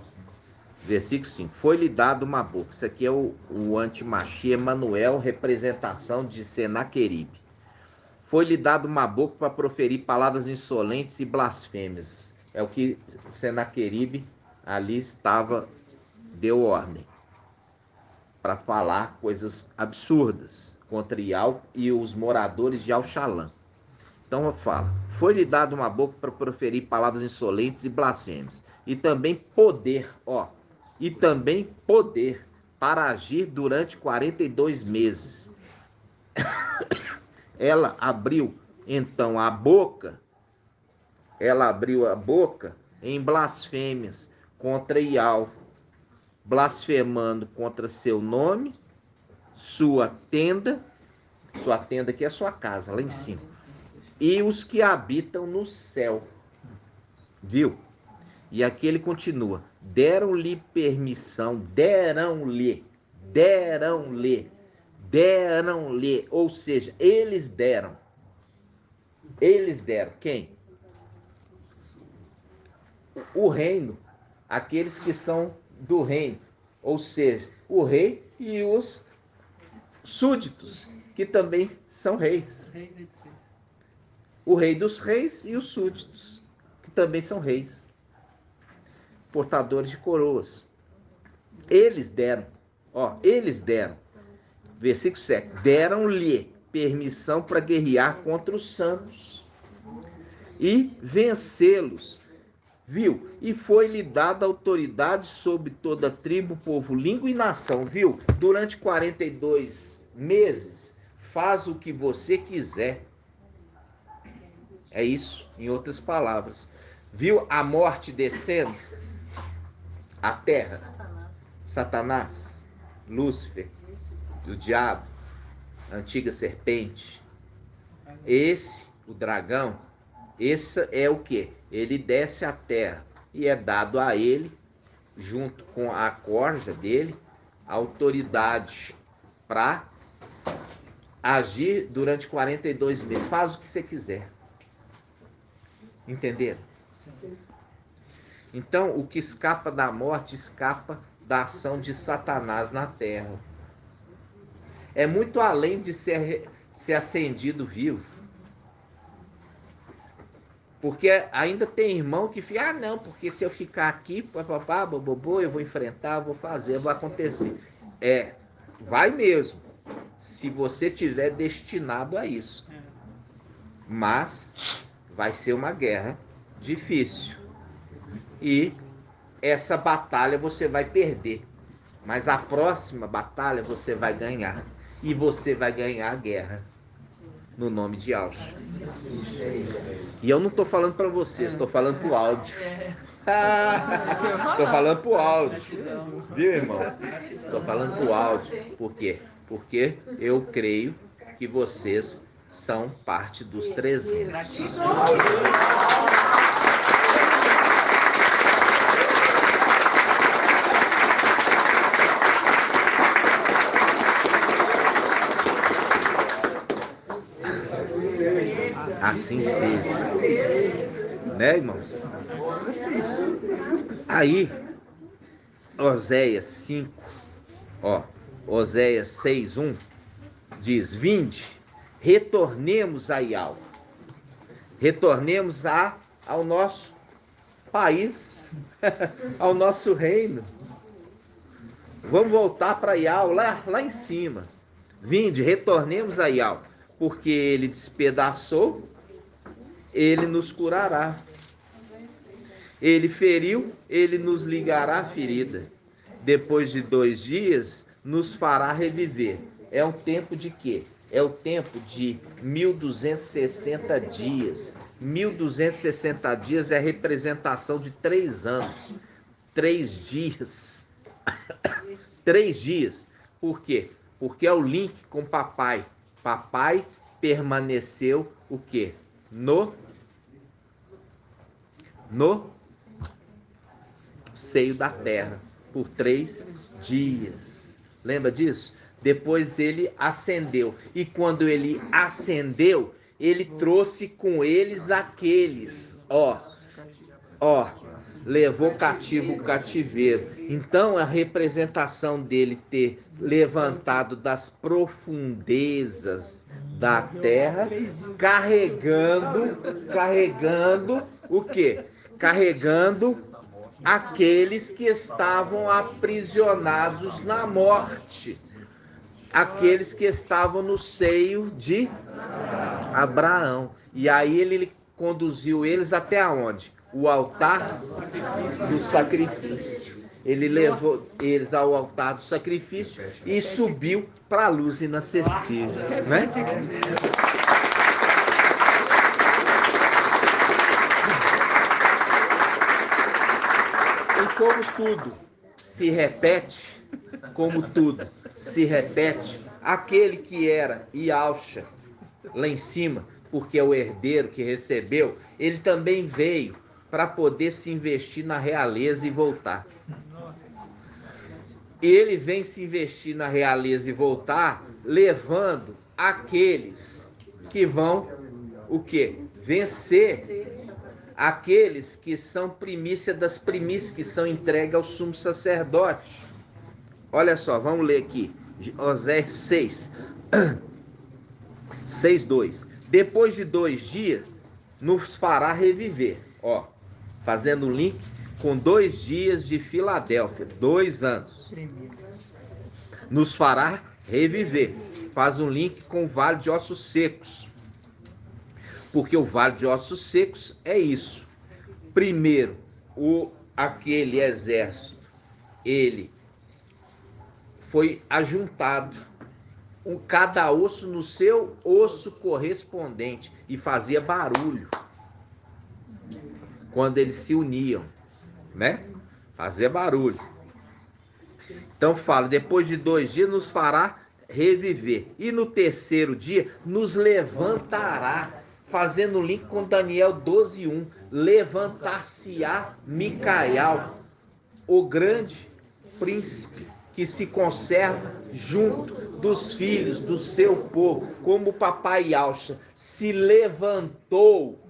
Versículo 5. Foi-lhe dado uma boca. Isso aqui é o antimachia Emanuel, representação de Senaqueribe. Foi-lhe dado uma boca para proferir palavras insolentes e blasfêmias. É o que Senaqueribe ali deu ordem para falar coisas absurdas contra Ial e os moradores de Al-Shalã. Então eu falo, foi-lhe dado uma boca para proferir palavras insolentes e blasfêmias, e também poder para agir durante 42 meses. Ela abriu então a boca em blasfêmias contra Ial, blasfemando contra seu nome, sua tenda que é a sua casa, lá em cima, e os que habitam no céu. Viu? E aqui ele continua. Deram-lhe permissão, deram-lhe, ou seja, eles deram. Quem? O reino, aqueles que são do reino, ou seja, o rei e os súditos, que também são reis. o rei dos reis e os súditos, que também são reis, portadores de coroas. Eles deram, versículo 7, deram-lhe permissão para guerrear contra os santos e vencê-los. Viu? E foi-lhe dada autoridade sobre toda tribo, povo, língua e nação. Viu? Durante 42 meses, faz o que você quiser. É isso, em outras palavras. Viu a morte descendo? A terra. Satanás, Lúcifer, o diabo, a antiga serpente. Esse, o dragão, esse é o que? Ele desce à terra e é dado a ele, junto com a corja dele, a autoridade para agir durante 42 meses. Faz o que você quiser. Entenderam? Então, o que escapa da morte, escapa da ação de Satanás na terra. É muito além de ser acendido vivo. Porque ainda tem irmão que fica, não, porque se eu ficar aqui, papapá, bobobô, eu vou enfrentar, vou fazer, vai acontecer. Vai mesmo, se você tiver destinado a isso. Mas vai ser uma guerra difícil. E essa batalha você vai perder. Mas a próxima batalha você vai ganhar. E você vai ganhar a guerra. No nome de Alcha. E eu não estou falando para vocês, estou falando para o áudio. Estou falando para o áudio. Viu, irmãos? Estou falando para o áudio. Por quê? Porque eu creio que vocês são parte dos 300. Assim seja. Né, irmãos? Aí, Oséias 5, Oséias 6:1 diz: vinde, retornemos a Iau. Retornemos ao nosso país, ao nosso reino. Vamos voltar para Iau, lá em cima. Vinde, retornemos a Iau, porque ele despedaçou, ele nos curará. Ele feriu, ele nos ligará a ferida. Depois de 2 dias, nos fará reviver. É um tempo de quê? É o tempo de 1260 dias. 1260 dias é a representação de 3 anos. 3 dias. 3 dias. Por quê? Porque é o link com papai. Papai permaneceu o quê? No seio da terra por 3 dias. Lembra disso? Depois ele ascendeu. E quando ele ascendeu, ele trouxe com eles aqueles. Levou cativo o cativeiro. Então a representação dele ter levantado das profundezas da terra, carregando o quê? Carregando aqueles que estavam aprisionados na morte, aqueles que estavam no seio de Abraão. E aí ele conduziu eles até aonde? O altar do sacrifício. Ele levou eles ao altar do sacrifício e subiu para a luz inacessível, né? E como tudo se repete, aquele que era Ialcha lá em cima, porque é o herdeiro que recebeu, ele também veio para poder se investir na realeza e voltar. Ele vem se investir na realeza e voltar, levando aqueles que vão, o quê? Vencer aqueles que são primícia das primícias, que são entregues ao sumo sacerdote. Olha só, vamos ler aqui, Oséias 6:2. Depois de 2 dias, nos fará reviver. Ó, fazendo link com 2 dias de Filadélfia, 2 anos. Nos fará reviver. Faz um link com o Vale de Ossos Secos. Porque o Vale de Ossos Secos é isso. Primeiro, aquele exército, ele foi ajuntado, cada osso no seu osso correspondente, e fazia barulho quando eles se uniam, né? Fazia barulho. Então fala, depois de 2 dias nos fará reviver, e no 3º dia nos levantará, fazendo link com Daniel 12:1. Levantar-se-á Micael, o grande príncipe, que se conserva junto dos filhos do seu povo, como o papai Yalcha se levantou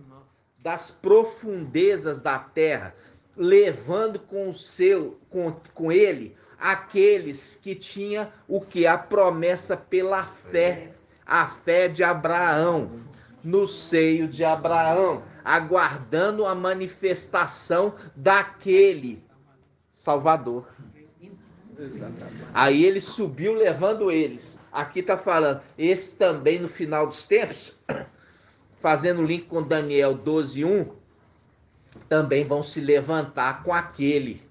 das profundezas da terra, levando com ele aqueles que tinham o que? A promessa pela fé, a fé de Abraão, no seio de Abraão, aguardando a manifestação daquele Salvador. Aí ele subiu levando eles. Aqui está falando, esse também no final dos tempos, fazendo link com Daniel 12:1, também vão se levantar com aquele.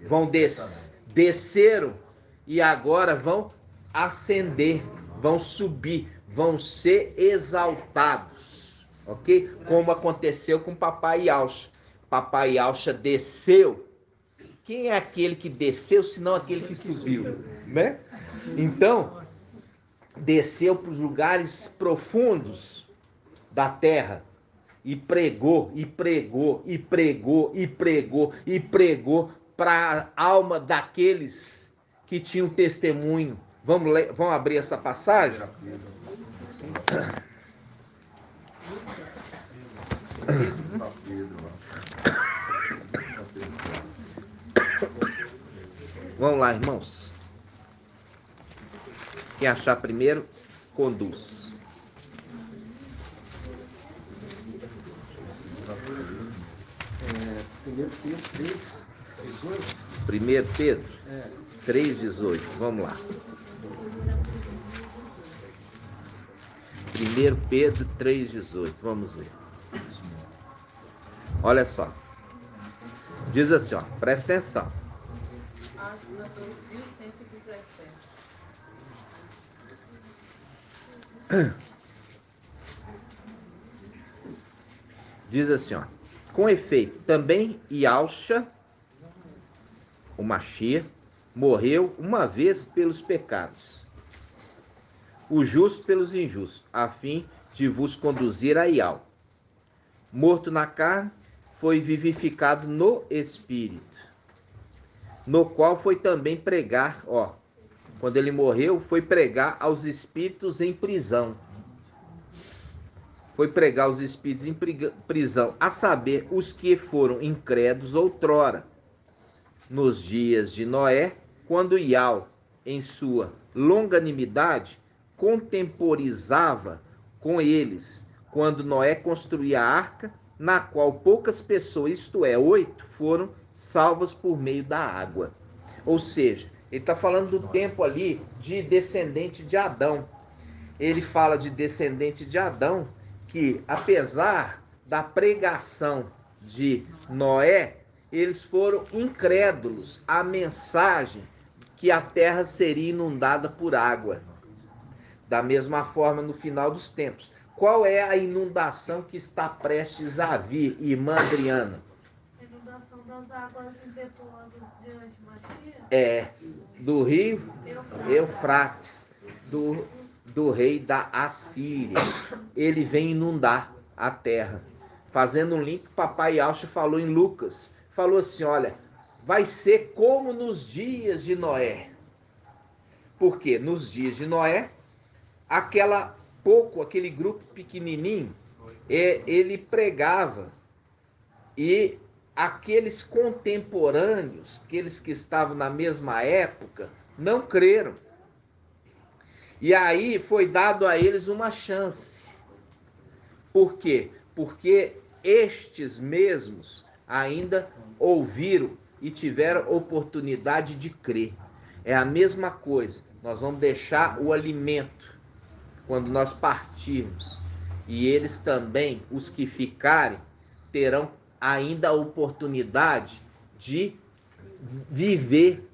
Vão desceram e agora vão ascender, vão subir, vão ser exaltados, ok? Como aconteceu com papai Yalcha. Papai Yalcha desceu. Quem é aquele que desceu, senão aquele que subiu, né? Então, desceu para os lugares profundos da terra e pregou, e pregou, e pregou, e pregou, e pregou para a alma daqueles que tinham testemunho. Vamos abrir essa passagem? Vamos lá, irmãos. Quem achar primeiro, conduz. 1 Pedro 3,18. Vamos lá. 1 Pedro 3,18. Vamos ver. Olha só. Diz assim, ó. Presta atenção. Página 2117. Diz assim, ó. Com efeito, também Yalcha, o Machia, morreu uma vez pelos pecados, o justo pelos injustos, a fim de vos conduzir a Ial. Morto na carne, foi vivificado no Espírito, no qual foi também pregar, ó, quando ele morreu, foi pregar aos espíritos em prisão. Foi pregar os espíritos em prisão, a saber, os que foram incrédulos outrora, nos dias de Noé, quando Ial, em sua longanimidade, contemporizava com eles, quando Noé construía a arca, na qual poucas pessoas, isto é, 8, foram salvas por meio da água. Ou seja, ele está falando do tempo ali de descendente de Adão. Ele fala de descendente de Adão, que apesar da pregação de Noé, eles foram incrédulos à mensagem que a terra seria inundada por água. Da mesma forma, no final dos tempos. Qual é a inundação que está prestes a vir, irmã Adriana? A inundação das águas impetuosas diante de Maria? É, do rio Eufrates, do rei da Assíria. Ele vem inundar a terra. Fazendo um link, papai Yalcha falou em Lucas. Falou assim, olha, vai ser como nos dias de Noé. Porque nos dias de Noé, aquele grupo pequenininho, ele pregava, e aqueles contemporâneos, aqueles que estavam na mesma época, não creram. E aí foi dado a eles uma chance. Por quê? Porque estes mesmos ainda ouviram e tiveram oportunidade de crer. É a mesma coisa. Nós vamos deixar o alimento quando nós partirmos. E eles também, os que ficarem, terão ainda a oportunidade de viver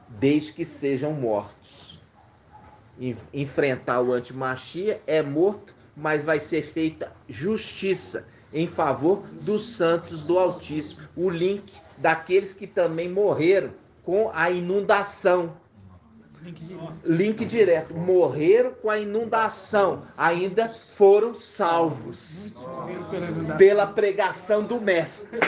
desde que sejam mortos. Enfrentar o antimachia é morto, mas vai ser feita justiça em favor dos santos do Altíssimo. O link daqueles que também morreram com a inundação. Link direto. Morreram com a inundação, ainda foram salvos pela pregação do Mestre.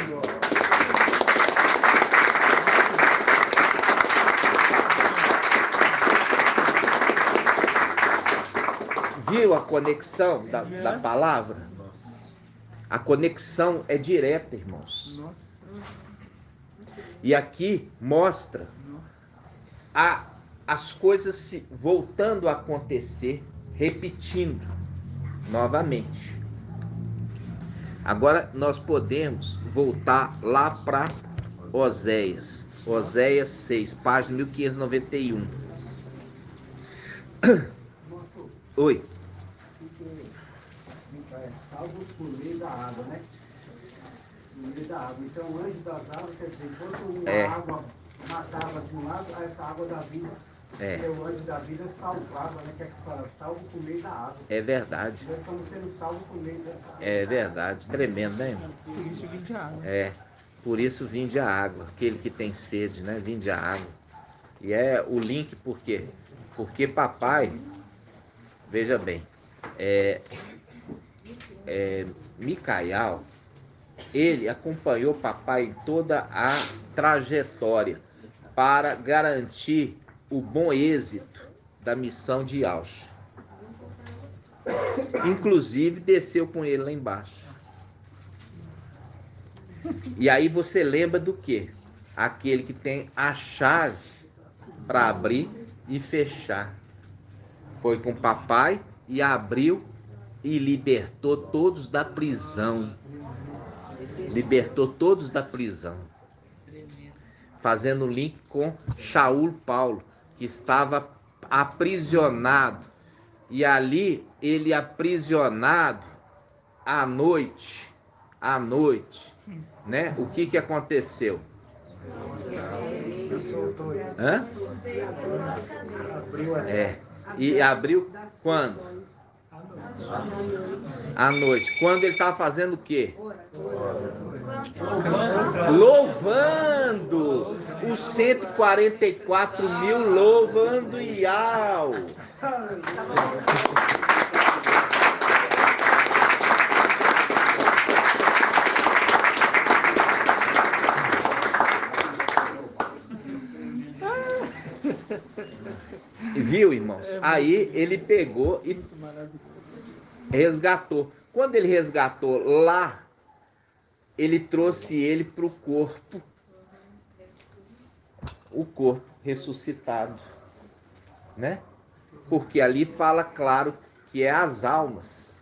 Viu a conexão da palavra? A conexão é direta, irmãos. E aqui mostra as coisas se voltando a acontecer, repetindo novamente. Agora nós podemos voltar lá para Oséias. Oséias 6, página 1591. Oi. Salvos por meio da água, né? No meio da água. Então, o anjo das águas, quer dizer, enquanto uma água matava de um lado, essa água da vida, o anjo da vida salvava, né? Que é que fala, salvo por meio da água. É verdade. Nós estamos sendo salvos por meio dessa água. É verdade. Tremendo, né? Por isso vinde a água. Por isso vinde a água. Aquele que tem sede, né? Vinde a água. E é o link, por quê? Porque papai, veja bem, Micael, ele acompanhou papai em toda a trajetória para garantir o bom êxito da missão de Yaucha. Inclusive desceu com ele lá embaixo. E aí você lembra do quê? Aquele que tem a chave para abrir e fechar. Foi com papai e abriu e libertou todos da prisão. Libertou todos da prisão. Fazendo link com Shaul Paulo, que estava aprisionado. E ali, ele aprisionado à noite, né? O que aconteceu? E abriu quando? À noite. Quando ele estava fazendo o quê? Louvando. Os 144 mil louvando Iau. Viu, irmãos? Aí ele pegou e resgatou. Quando ele resgatou lá, ele trouxe ele para o corpo ressuscitado, né? Porque ali fala claro que é as almas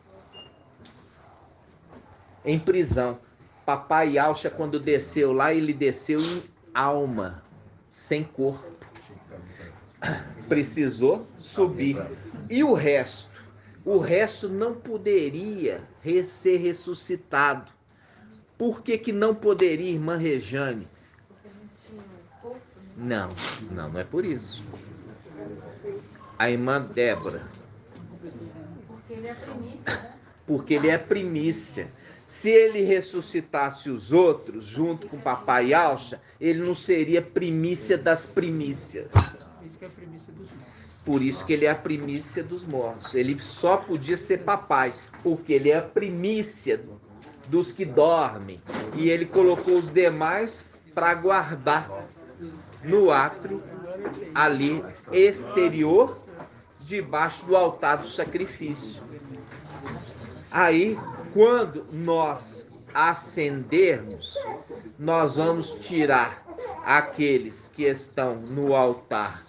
em prisão. Papai Yaucha, quando desceu lá, ele desceu em alma, sem corpo. Precisou subir. E o resto? O resto não poderia ser ressuscitado. Por que não poderia, irmã Rejane? Não é por isso. A irmã Débora. Porque ele é primícia, né? Porque ele é primícia. Se ele ressuscitasse os outros, junto com o papai Yaucha, ele não seria primícia das primícias. Isso que é a primícia dos mortos. Por isso que ele é a primícia dos mortos. Ele só podia ser papai, porque ele é a primícia dos que dormem. E ele colocou os demais para guardar no átrio, ali, exterior, debaixo do altar do sacrifício. Aí, quando nós acendermos, nós vamos tirar aqueles que estão no altar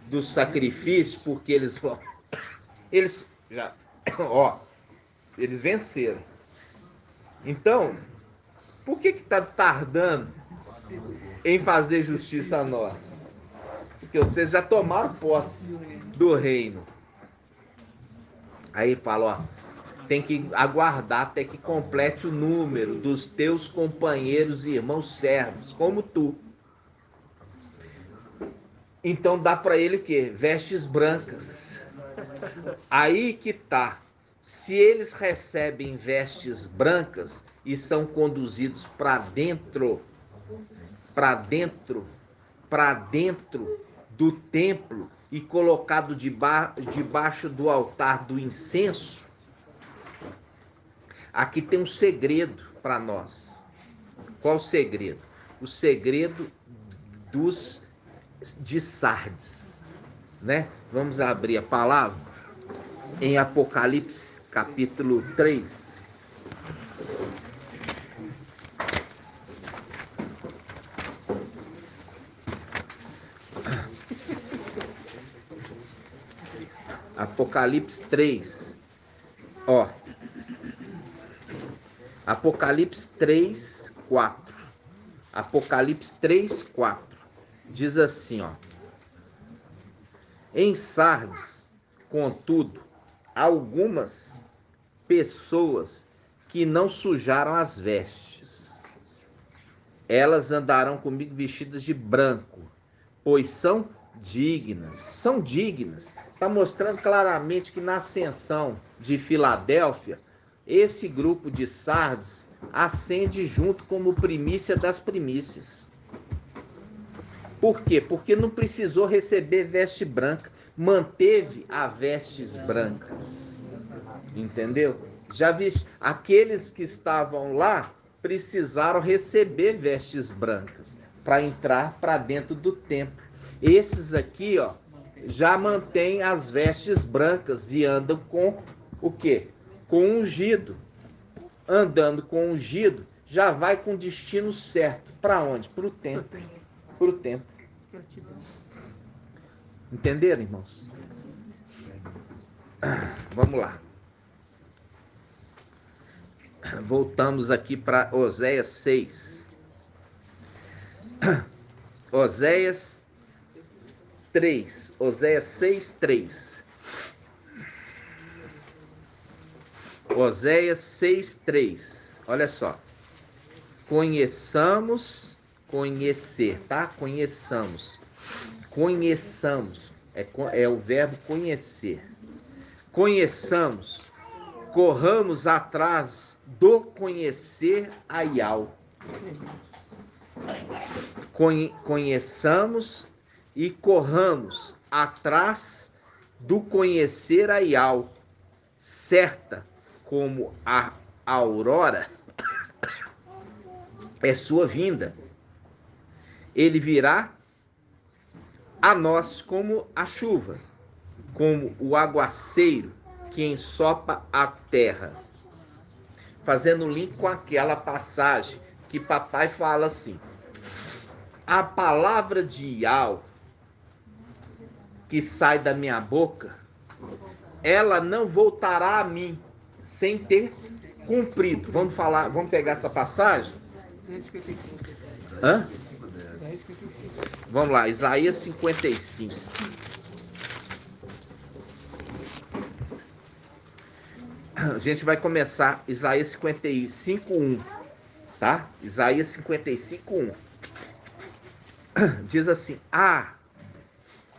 do sacrifício, porque eles já, eles venceram. Então, por que está tardando em fazer justiça a nós? Porque vocês já tomaram posse do reino. Aí fala, tem que aguardar até que complete o número dos teus companheiros e irmãos servos, como tu. Então dá para ele o quê? Vestes brancas. Aí que tá. Se eles recebem vestes brancas e são conduzidos para dentro do templo e colocado debaixo do altar do incenso, aqui tem um segredo para nós. Qual o segredo? O segredo de Sardes, né? Vamos abrir a palavra em Apocalipse, capítulo 3. Apocalipse 3. Apocalipse 3, 4. Apocalipse 3, 4. Diz assim, em Sardes, contudo, algumas pessoas que não sujaram as vestes. Elas andarão comigo vestidas de branco, pois são dignas. Está mostrando claramente que na ascensão de Filadélfia, esse grupo de Sardes ascende junto como primícia das primícias. Por quê? Porque não precisou receber veste branca, manteve as vestes brancas. Entendeu? Já vi, aqueles que estavam lá precisaram receber vestes brancas para entrar para dentro do templo. Esses aqui, já mantêm as vestes brancas e andam com o quê? Com ungido. Andando com ungido, já vai com o destino certo. Para onde? Para o templo. Para o templo. Entenderam, irmãos? Vamos lá. Voltamos aqui para Oséias 6. Oséias 3. Oséias 6, 3. Oséias 6, 3. Olha só. Conhecer, tá? Conheçamos. É o verbo conhecer. Conheçamos. Corramos atrás do conhecer a Iau. Conheçamos e corramos atrás do conhecer a Iau. Certa como a aurora é sua vinda. Ele virá a nós como a chuva, como o aguaceiro que ensopa a terra. Fazendo link com aquela passagem que papai fala assim: a palavra de Iau que sai da minha boca, ela não voltará a mim sem ter cumprido. Vamos pegar essa passagem? 55. Hã? 55. Vamos lá, Isaías 55. A gente vai começar Isaías 55, 1. Tá? Isaías 55, 1. Diz assim: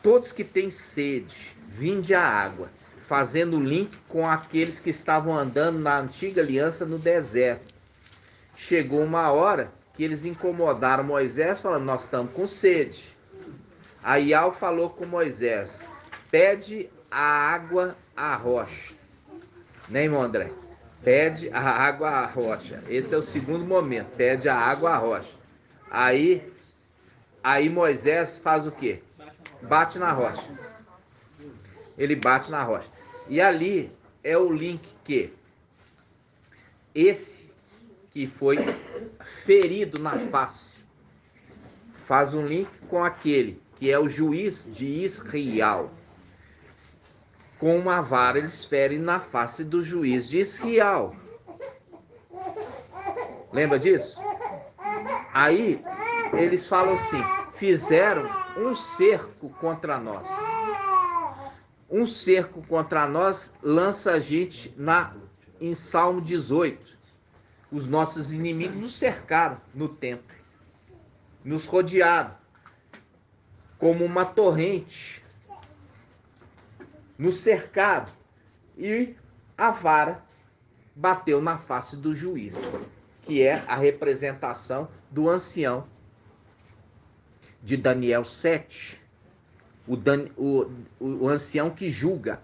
todos que têm sede, vinde à água. Fazendo link com aqueles que estavam andando na antiga aliança no deserto. Chegou uma hora que eles incomodaram Moisés, falando: nós estamos com sede. Aí Iau falou com Moisés: pede a água à rocha. Né, irmão André? Pede a água à rocha. Esse é o segundo momento. Pede a água à rocha. Aí Moisés faz o quê? Bate na rocha. Ele bate na rocha. E ali é o link que esse que foi ferido na face faz um link com aquele que é o juiz de Israel. Com uma vara eles ferem na face do juiz de Israel. Lembra disso? Aí eles falam assim: fizeram um cerco contra nós. Um cerco contra nós lança a gente em Salmo 18. Os nossos inimigos nos cercaram no templo, nos rodearam como uma torrente, nos cercaram e a vara bateu na face do juiz, que é a representação do ancião de Daniel 7, o ancião que julga.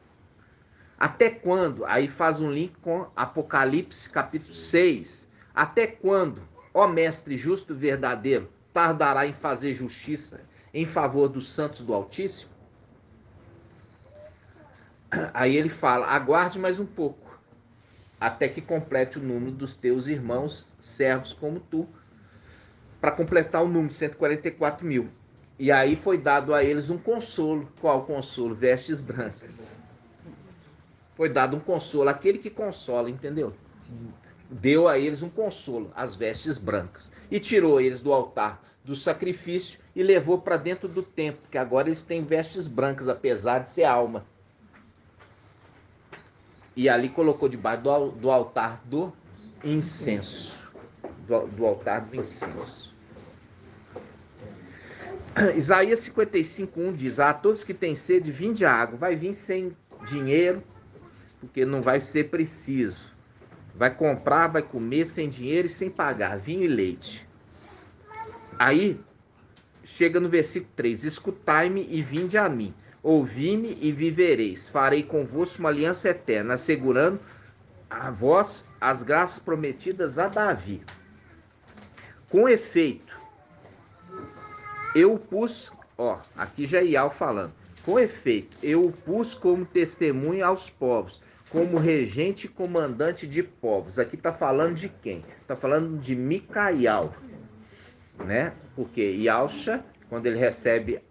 Até quando? Aí faz um link com Apocalipse capítulo 6. Até quando, ó mestre justo e verdadeiro, tardará em fazer justiça em favor dos santos do Altíssimo? Aí ele fala: aguarde mais um pouco, até que complete o número dos teus irmãos, servos como tu, para completar o número, 144 mil. E aí foi dado a eles um consolo. Qual consolo? Vestes brancas. Foi dado um consolo, aquele que consola, entendeu? Deu a eles um consolo, as vestes brancas. E tirou eles do altar do sacrifício e levou para dentro do templo, que agora eles têm vestes brancas, apesar de ser alma. E ali colocou debaixo do altar do incenso. Do altar do incenso. Isaías 55:1 diz: a todos que têm sede, vinde a água. Vai vir sem dinheiro, porque não vai ser preciso. Vai comprar, vai comer sem dinheiro e sem pagar, vinho e leite. Aí, chega no versículo 3: escutai-me e vinde a mim. Ouvi-me e vivereis. Farei convosco uma aliança eterna, assegurando a vós as graças prometidas a Davi. Com efeito, eu o pus, aqui já é Ial falando. Com efeito, eu o pus como testemunho aos povos, como regente e comandante de povos. Aqui está falando de quem? Está falando de Micael, né? Porque Ialcha, quando ele recebe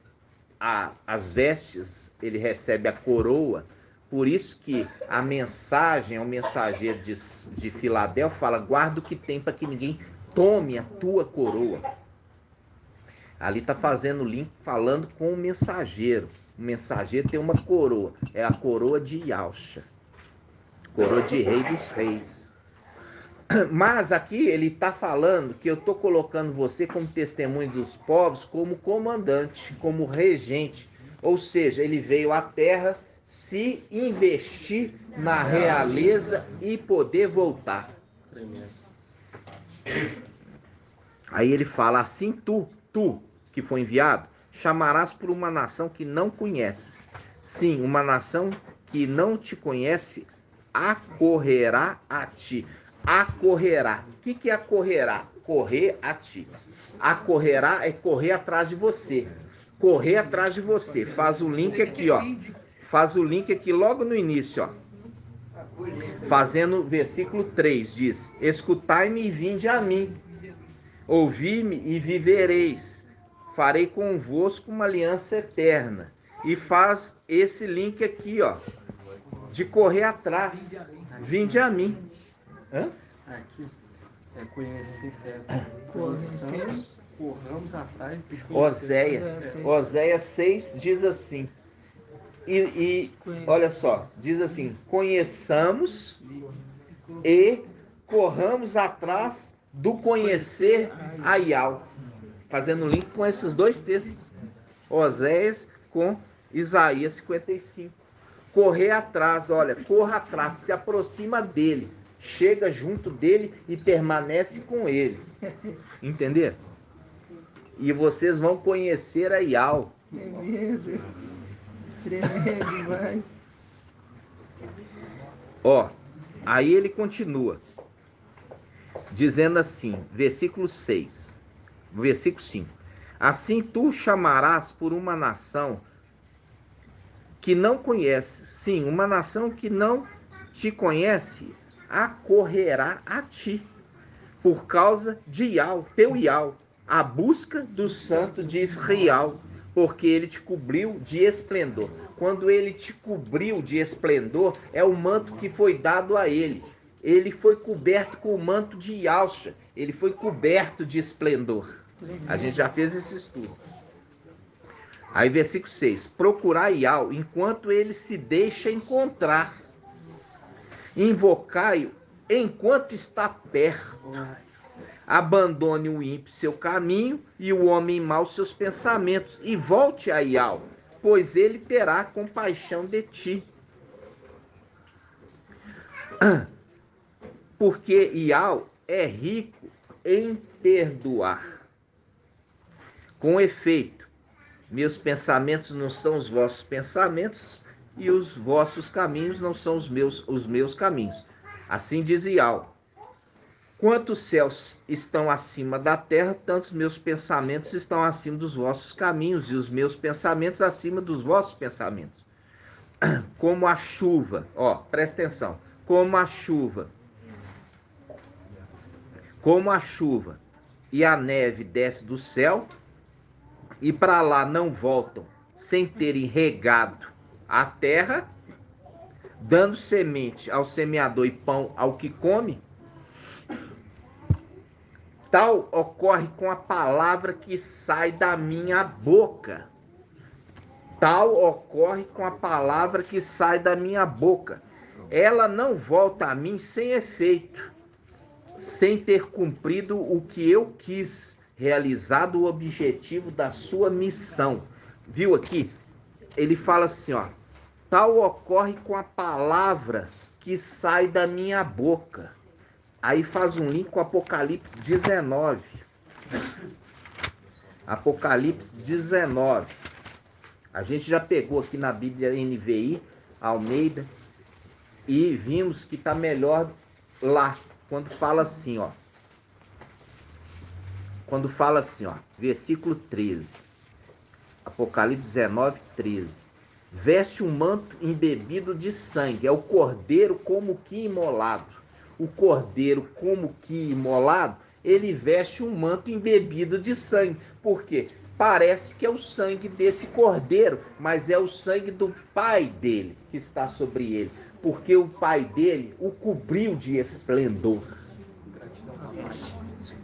as vestes, ele recebe a coroa. Por isso que a mensagem ao mensageiro de Filadélfia fala: guarda o que tem para que ninguém tome a tua coroa. Ali está fazendo o link, falando com o mensageiro. O mensageiro tem uma coroa, é a coroa de Ialcha, coroa de rei dos reis. Mas aqui ele está falando que eu estou colocando você como testemunho dos povos, como comandante, como regente. Ou seja, ele veio à terra se investir na realeza e poder voltar. Aí ele fala assim: tu que foi enviado, chamarás por uma nação que não conheces. Sim, uma nação que não te conhece acorrerá a ti. Acorrerá. O que é acorrerá? Correr a ti. Acorrerá é correr atrás de você. Correr atrás de você. Faz o link aqui, Faz o link aqui logo no início, Fazendo versículo 3, diz: escutai-me e vinde a mim. Ouvi-me e vivereis. Farei convosco uma aliança eterna. E faz esse link aqui, de correr atrás. Vinde a mim. Aqui é conhecer corramos atrás do Oséias 6 diz assim. E olha só, diz assim: conheçamos e corramos atrás do conhecer a Ial. Fazendo link com esses dois textos. Oséias com Isaías 55. Correr atrás, corra atrás, se aproxima dele. Chega junto dele e permanece com ele. Entenderam? E vocês vão conhecer a Ial. Que medo. Tremendo demais. Aí ele continua. Dizendo assim, versículo 6. Versículo 5. Assim tu chamarás por uma nação que não conhece. Sim, uma nação que não te conhece acorrerá a ti, por causa de Ial, teu Ial, a busca do santo de Israel, porque ele te cobriu de esplendor. Quando ele te cobriu de esplendor, é o manto que foi dado a ele. Ele foi coberto com o manto de Yahshua. Ele foi coberto de esplendor. A gente já fez esse estudo. Aí versículo 6. Procurai Yahweh enquanto ele se deixa encontrar. Invocai-o enquanto está perto. Abandone o ímpio seu caminho e o homem mau seus pensamentos. E volte a Yahweh, pois ele terá compaixão de ti. Porque Yahweh é rico em perdoar. Com efeito, meus pensamentos não são os vossos pensamentos, e os vossos caminhos não são os meus caminhos. Assim diz Yahweh. Quantos céus estão acima da terra, tantos meus pensamentos estão acima dos vossos caminhos, e os meus pensamentos acima dos vossos pensamentos. Como a chuva, presta atenção, como a chuva e a neve desce do céu, e para lá não voltam, sem terem regado a terra, dando semente ao semeador e pão ao que come, tal ocorre com a palavra que sai da minha boca. Tal ocorre com a palavra que sai da minha boca. Ela não volta a mim sem efeito, sem ter cumprido o que eu quis, realizado o objetivo da sua missão. Viu aqui? Ele fala assim, tal ocorre com a palavra que sai da minha boca. Aí faz um link com Apocalipse 19. Apocalipse 19. A gente já pegou aqui na Bíblia NVI, Almeida, e vimos que está melhor lá, quando fala assim, Quando fala assim, versículo 13. Apocalipse 19, 13. Veste um manto embebido de sangue, é o cordeiro como que imolado. O cordeiro como que imolado, ele veste um manto embebido de sangue. Por quê? Parece que é o sangue desse cordeiro, mas é o sangue do pai dele que está sobre ele. Porque o pai dele o cobriu de esplendor.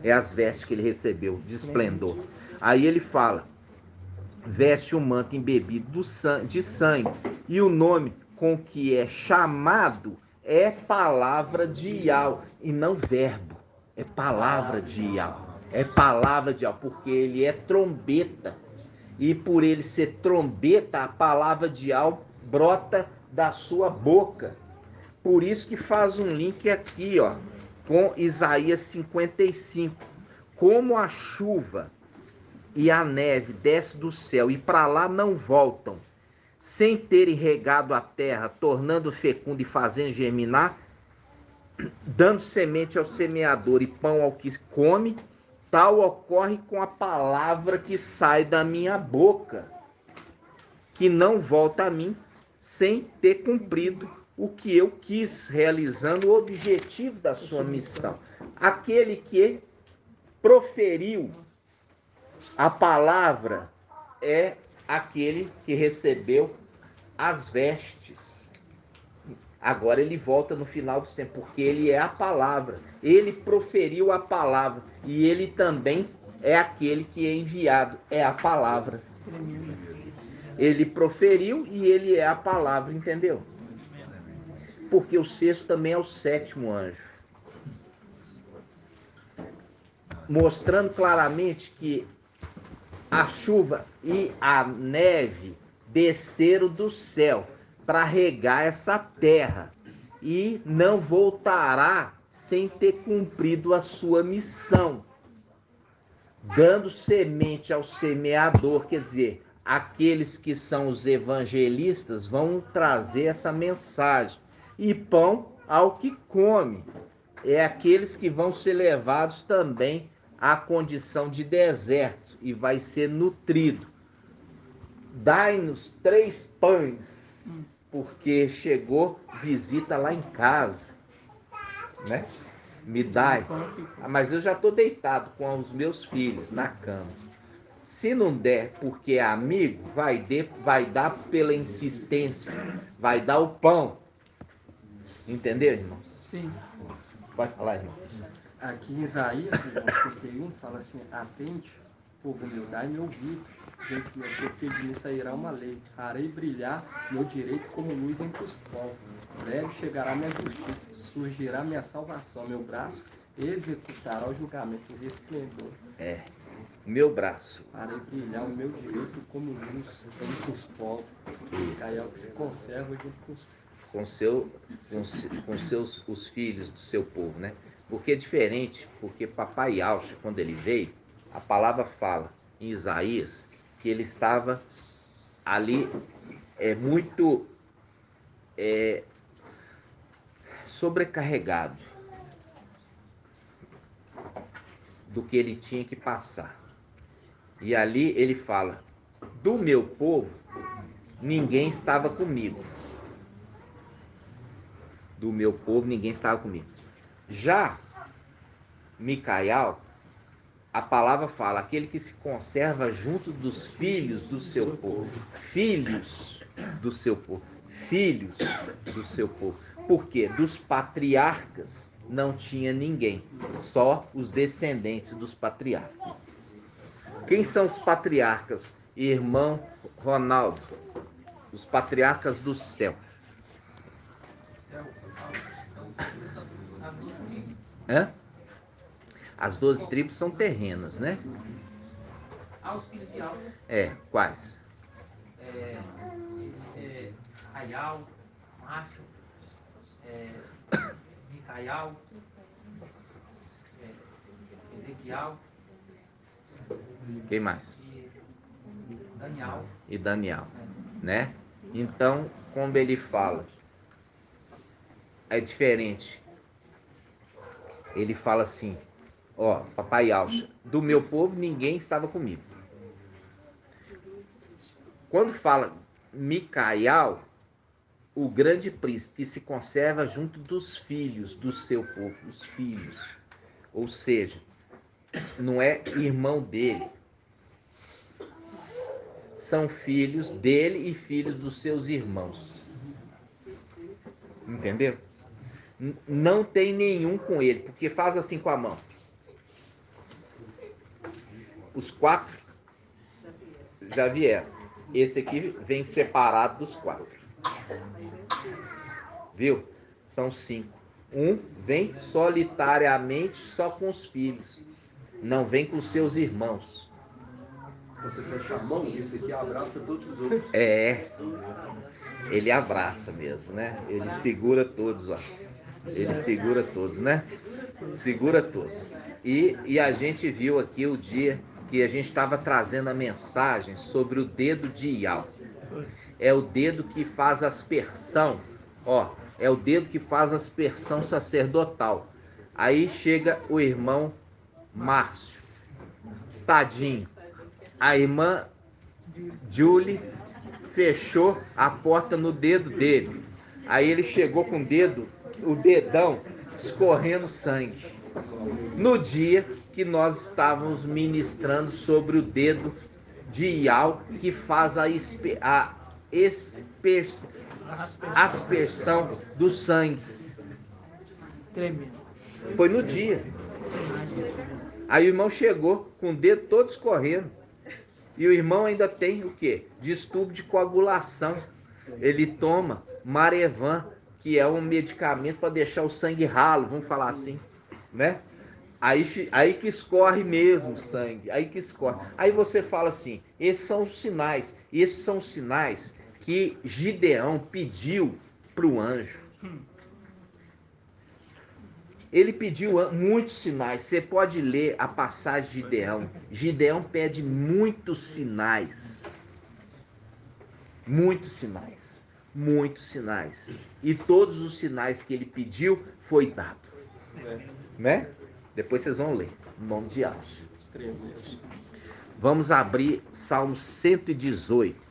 É as vestes que ele recebeu de esplendor. Aí ele fala, veste um manto embebido de sangue, e o nome com que é chamado é palavra de Yahweh, e não verbo. É palavra de Yahweh. É palavra de Yahweh, porque ele é trombeta. E por ele ser trombeta, a palavra de Yahweh brota da sua boca. Por isso que faz um link aqui, com Isaías 55. Como a chuva e a neve desce do céu e para lá não voltam, sem terem regado a terra, tornando fecunda e fazendo germinar, dando semente ao semeador e pão ao que come, tal ocorre com a palavra que sai da minha boca, que não volta a mim sem ter cumprido o que eu quis, realizando o objetivo da sua missão. Aquele que proferiu a palavra é aquele que recebeu as vestes. Agora ele volta no final dos tempos, porque ele é a palavra. Ele proferiu a palavra. E ele também é aquele que é enviado. É a palavra. Ele proferiu e ele é a palavra, entendeu? Porque o sexto também é o sétimo anjo. Mostrando claramente que a chuva e a neve desceram do céu para regar essa terra e não voltará sem ter cumprido a sua missão, dando semente ao semeador. Quer dizer, aqueles que são os evangelistas vão trazer essa mensagem, e pão ao que come, é aqueles que vão ser levados também à condição de deserto e vai ser nutrido. Dai-nos 3 pães, porque chegou visita lá em casa, né? Me dai. Mas eu já estou deitado com os meus filhos na cama. Se não der porque é amigo, vai dar pela insistência, vai dar o pão. Entendeu, irmão? Sim. Pode falar, irmão. Aqui em Isaías, 51, fala assim: atente, povo meu, dai-me ouvido, gente meu, porque de mim sairá uma lei. Farei brilhar meu direito como luz entre os povos. Breve chegará minha justiça, surgirá minha salvação. Meu braço executará o julgamento, o resplendor. Meu braço. Farei brilhar o meu direito como luz entre os povos. Aí é o que se conserva junto com os os filhos do seu povo, né? Porque é diferente, porque Papai Yahshua, quando ele veio, a palavra fala em Isaías que ele estava ali muito sobrecarregado do que ele tinha que passar. E ali ele fala: do meu povo ninguém estava comigo. Do meu povo ninguém estava comigo. Já Micael, a palavra fala: aquele que se conserva junto dos filhos do seu povo. Filhos do seu povo. Filhos do seu povo. Por quê? Dos patriarcas não tinha ninguém. Só os descendentes dos patriarcas. Quem são os patriarcas? Irmão Ronaldo. Os patriarcas do céu. As 12 tribos são terrenas, né? Os filhos de Alfa. Quais? Aial, Macho, Micael, Ezequiel. Quem mais? E Daniel, né? Então, como ele fala, é diferente. Ele fala assim: ó, Papai Yahshua, do meu povo ninguém estava comigo. Quando fala Micael, o grande príncipe que se conserva junto dos filhos do seu povo, os filhos. Ou seja, não é irmão dele. São filhos dele e filhos dos seus irmãos. Entendeu? Não tem nenhum com ele, porque faz assim com a mão. Os 4 já vieram. Esse aqui vem separado dos 4. Viu? São 5. Um vem solitariamente só com os filhos. Não vem com seus irmãos. Você fecha a mão, esse aqui abraça todos os outros. Ele abraça mesmo, né? Ele segura todos, ó. Ele segura todos, né? Segura todos. E a gente viu aqui o dia que a gente estava trazendo a mensagem sobre o dedo de Iau. É o dedo que faz aspersão, ó. É o dedo que faz aspersão sacerdotal. Aí chega o irmão Márcio. Tadinho. A irmã Julie fechou a porta no dedo dele. Aí ele chegou com o dedão escorrendo sangue. No dia que nós estávamos ministrando sobre o dedo de Iau, que faz a aspersão do sangue. Tremendo. Foi no dia. Aí o irmão chegou com o dedo todo escorrendo. E o irmão ainda tem o quê? Distúrbio de coagulação. Ele toma Marevan, que é um medicamento para deixar o sangue ralo, vamos falar assim, né? Aí que escorre mesmo o sangue, aí que escorre. Aí você fala assim: esses são os sinais que Gideão pediu para o anjo. Ele pediu muitos sinais. Você pode ler a passagem de Gideão. Gideão pede muitos sinais. Muitos sinais. Muitos sinais. E todos os sinais que ele pediu foi dado. Né? Depois vocês vão ler. Em nome de Yahshua. Vamos abrir Salmo 118.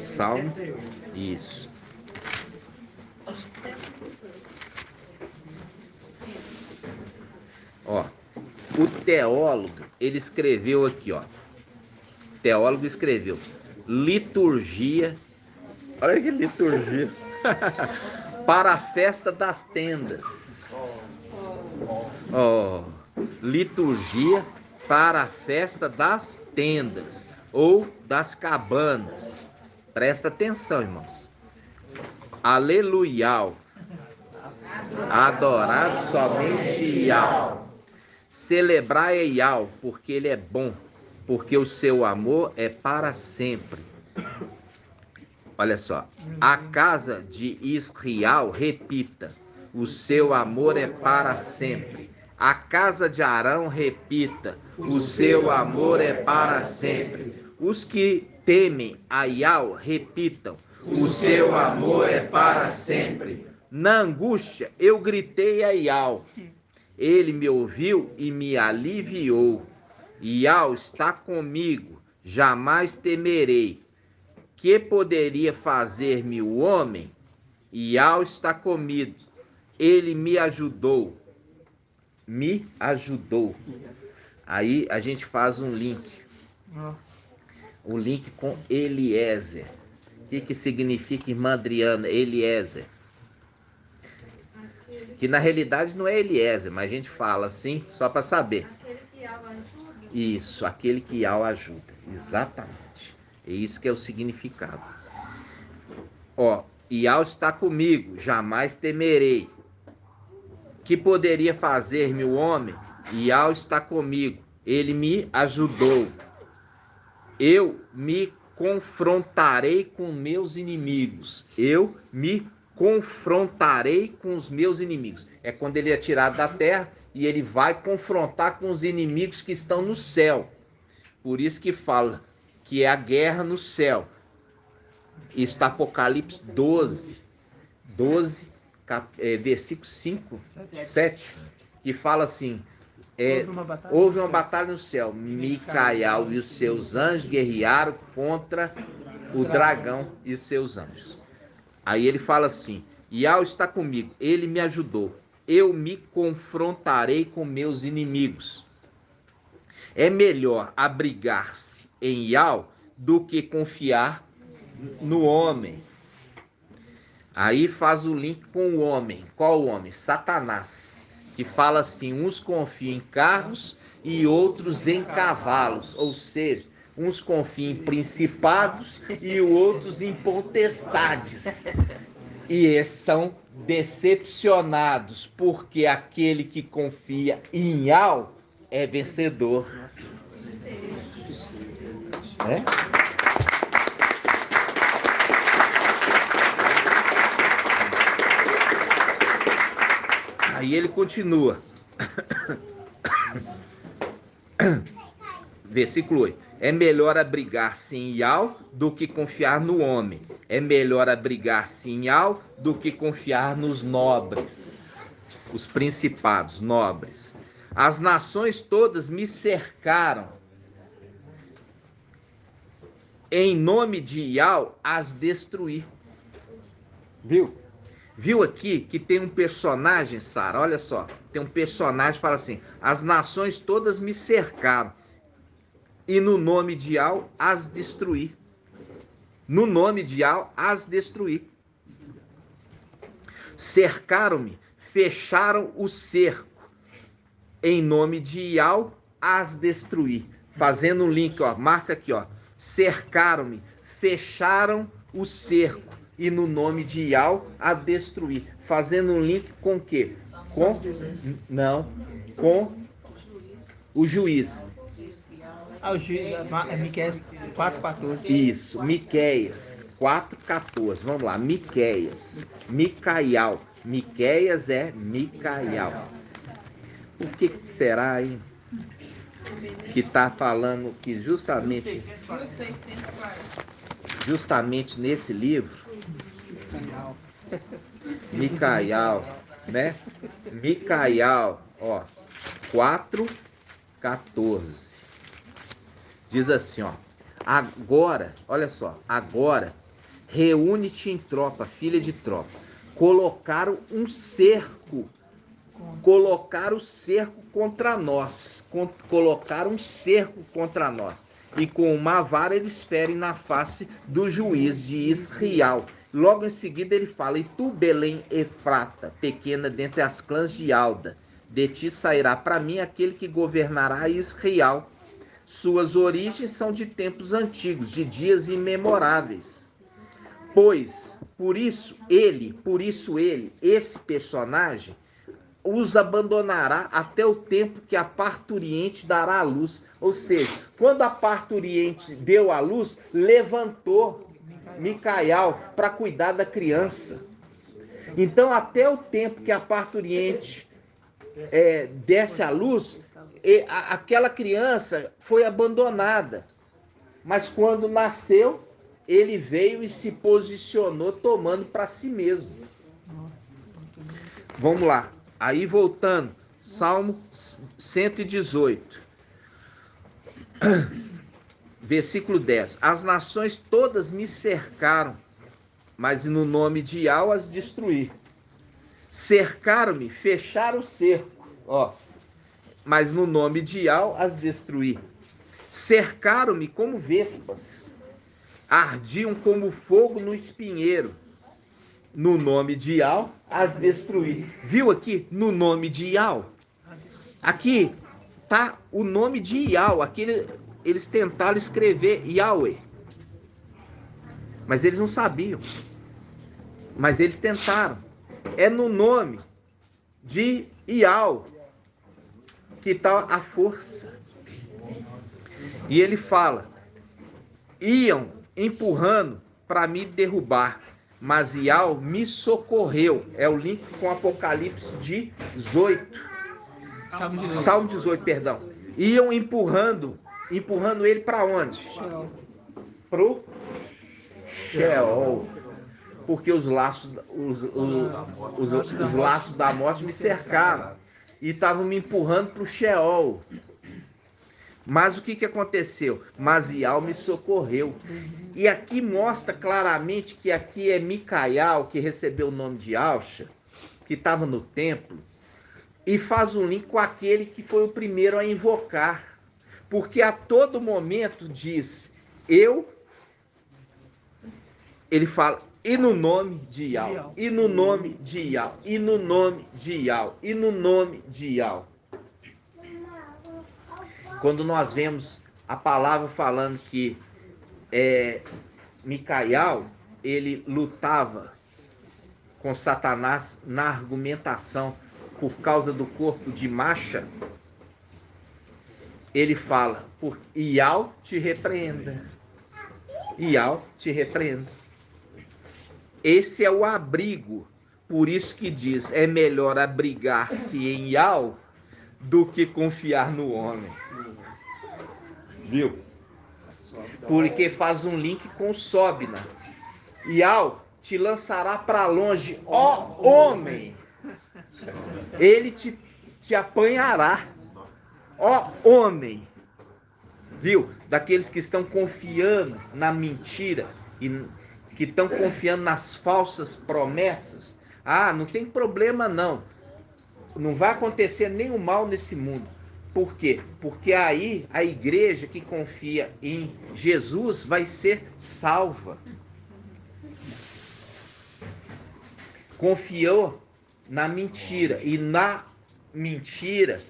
Salmo. Isso. Ó, o teólogo, ele escreveu aqui, ó. O teólogo escreveu liturgia. Olha que liturgia. Para a festa das tendas. Ó, liturgia para a festa das tendas ou das cabanas. Presta atenção, irmãos. Aleluial. Adorado somente Iau. Celebrai Iau, porque ele é bom, porque o seu amor é para sempre. Olha só. A casa de Israel, repita, o seu amor é para sempre. A casa de Arão, repita, o seu amor é para sempre. Os que temem a Iau, repitam, o seu amor é para sempre. Na angústia eu gritei a Iau, ele me ouviu e me aliviou. Iau está comigo, jamais temerei. Que poderia fazer-me o homem? Iau está comigo, ele me ajudou. Me ajudou. Aí a gente faz um link. O link com Eliezer. O que significa, irmã Adriana, Eliezer? Que na realidade não é Eliezer, mas a gente fala assim só para saber. Aquele que Iau ajuda? Isso, aquele que Iau ajuda. Exatamente. É isso que é o significado. Ó, Iau está comigo, jamais temerei. Que poderia fazer-me o homem? Iau está comigo, ele me ajudou. Eu me confrontarei com meus inimigos. Eu me confrontarei com os meus inimigos. É quando ele é tirado da terra e ele vai confrontar com os inimigos que estão no céu. Por isso que fala que é a guerra no céu. Isso está Apocalipse 12, versículo 5, 7, que fala assim, houve uma batalha no céu, Micael e os seus anjos guerrearam contra o dragão e seus anjos. Aí ele fala assim, Iau está comigo, ele me ajudou, eu me confrontarei com meus inimigos. É melhor abrigar-se em Iau do que confiar no homem. Aí faz o link com o homem. Qual o homem? Satanás. Que fala assim, uns confiam em carros e outros em cavalos. Ou seja, uns confiam em principados e outros em potestades. E esses são decepcionados, porque aquele que confia em Iau é vencedor. É? Aí ele continua. Versículo 8. É melhor abrigar-se em Iau do que confiar no homem. É melhor abrigar-se em Iau do que confiar nos nobres. Os principados, nobres. As nações todas me cercaram. Em nome de Iau, as destruí. Viu? Viu aqui que tem um personagem, Sara? Olha só. Tem um personagem que fala assim, as nações todas me cercaram. E no nome de Iau, as destruí. No nome de Iau, as destruí. Cercaram-me, fecharam o cerco. Em nome de Iau, as destruí. Fazendo um link, ó, marca aqui, ó. Cercaram-me, fecharam o cerco. E no nome de Iau, a destruir. Fazendo um link com o quê? Com? Não, com o juiz. O juiz, Miqueias 4,14. Isso, Miqueias 4,14. Vamos lá, Miqueias. Micael. Miqueias é Micael. O que será, hein? Que está falando que justamente nesse livro, Micael, né? Micael, ó, 4,14. Diz assim, ó. Agora, olha só, agora reúne-te em tropa, filha de tropa. Colocaram o cerco contra nós. Colocaram um cerco contra nós. E com uma vara eles ferem na face do juiz de Israel. Logo em seguida ele fala: e tu, Belém Efrata, pequena dentre as clãs de Alda, de ti sairá para mim aquele que governará Israel. Suas origens são de tempos antigos, de dias imemoráveis. Por isso ele, esse personagem, os abandonará até o tempo que a parturiente dará à luz. Ou seja, quando a parturiente deu à luz, levantou Micael para cuidar da criança. Então, até o tempo que a parturiente desse à luz, aquela criança foi abandonada. Mas quando nasceu, ele veio e se posicionou tomando para si mesmo. Vamos lá. Aí voltando, Salmo 118, versículo 10. As nações todas me cercaram, mas no nome de Yahweh as destruí. Cercaram-me, fecharam o cerco, mas no nome de Yahweh as destruí. Cercaram-me como vespas, ardiam como fogo no espinheiro. No nome de Yahweh as destruí. Viu aqui? No nome de Yahweh. Aqui tá o nome de Yahweh. Aqui eles tentaram escrever Yahweh, mas eles não sabiam. Mas eles tentaram. É no nome de Yahweh que está a força. E ele fala: iam empurrando para me derrubar, mas Yahweh me socorreu. É o link com Apocalipse 18. Salmo 18, perdão. Iam empurrando ele para onde? Pro Sheol. Porque os laços da morte me cercaram e estavam me empurrando para o Sheol. Mas o que aconteceu? Mas Yahweh me socorreu. E aqui mostra claramente que aqui é Micael, que recebeu o nome de Alcha, que estava no templo, e faz um link com aquele que foi o primeiro a invocar. Porque a todo momento diz, ele fala, e no nome de Yahweh, e no nome de Yahweh, e no nome de Yahweh, e no nome de Yahweh. Quando nós vemos a palavra falando que Micael, ele lutava com Satanás na argumentação por causa do corpo de Macha, ele fala, por Yahweh te repreenda. Yahweh te repreenda. Esse é o abrigo. Por isso que diz, é melhor abrigar-se em Yahweh do que confiar no homem. Viu? Porque faz um link com Sobna. Yahweh te lançará para longe, ó homem. Ele te apanhará, ó homem. Viu? Daqueles que estão confiando na mentira e que estão confiando nas falsas promessas. Ah, não tem problema não. Não vai acontecer nenhum mal nesse mundo. Por quê? Porque aí a igreja que confia em Jesus vai ser salva. Confiou na mentira e na mentira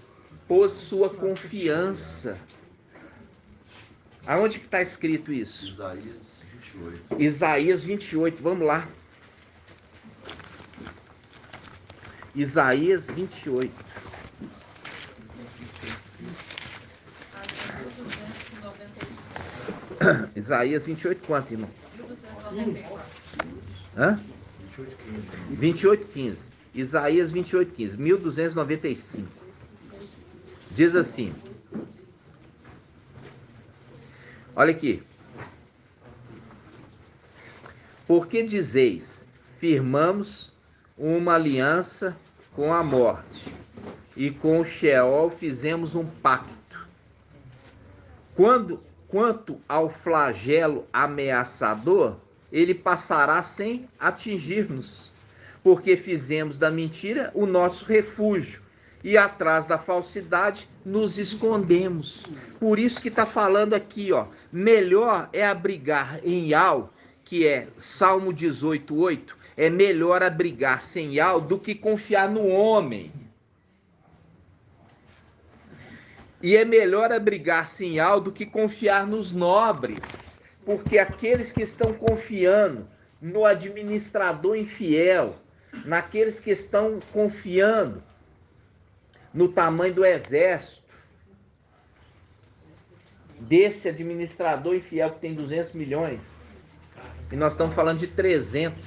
pôs sua confiança. Aonde que está escrito isso? Isaías 28. Isaías 28, vamos lá. Isaías 28. Isaías 28, quanto, irmão? 28:15. Isaías 28:15. 1295. Diz assim. Olha aqui. Porque dizeis, firmamos uma aliança com a morte, e com o Sheol fizemos um pacto. Quando quanto ao flagelo ameaçador, ele passará sem atingir-nos, porque fizemos da mentira o nosso refúgio e atrás da falsidade nos escondemos. Por isso que está falando aqui, ó, melhor é abrigar em Yahweh, que é Salmo 18:8, é melhor abrigar-se em Yahweh do que confiar no homem. E é melhor abrigar-se em Yahweh do que confiar nos nobres, porque aqueles que estão confiando no administrador infiel, naqueles que estão confiando no tamanho do exército, desse administrador infiel que tem 200 milhões, e nós estamos falando de 300,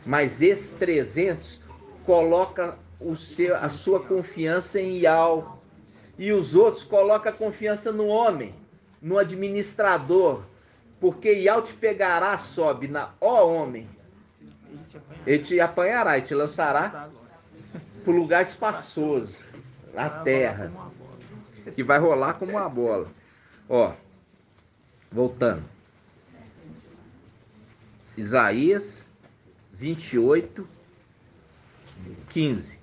mas esses 300 coloca a sua confiança em Yahweh, e os outros colocam a confiança no homem, no administrador, porque Yahweh te pegará, sobe na ó homem, ele te apanhará e te lançará para o lugar espaçoso, a terra, que vai rolar como uma bola. Ó, voltando. Isaías 28:15.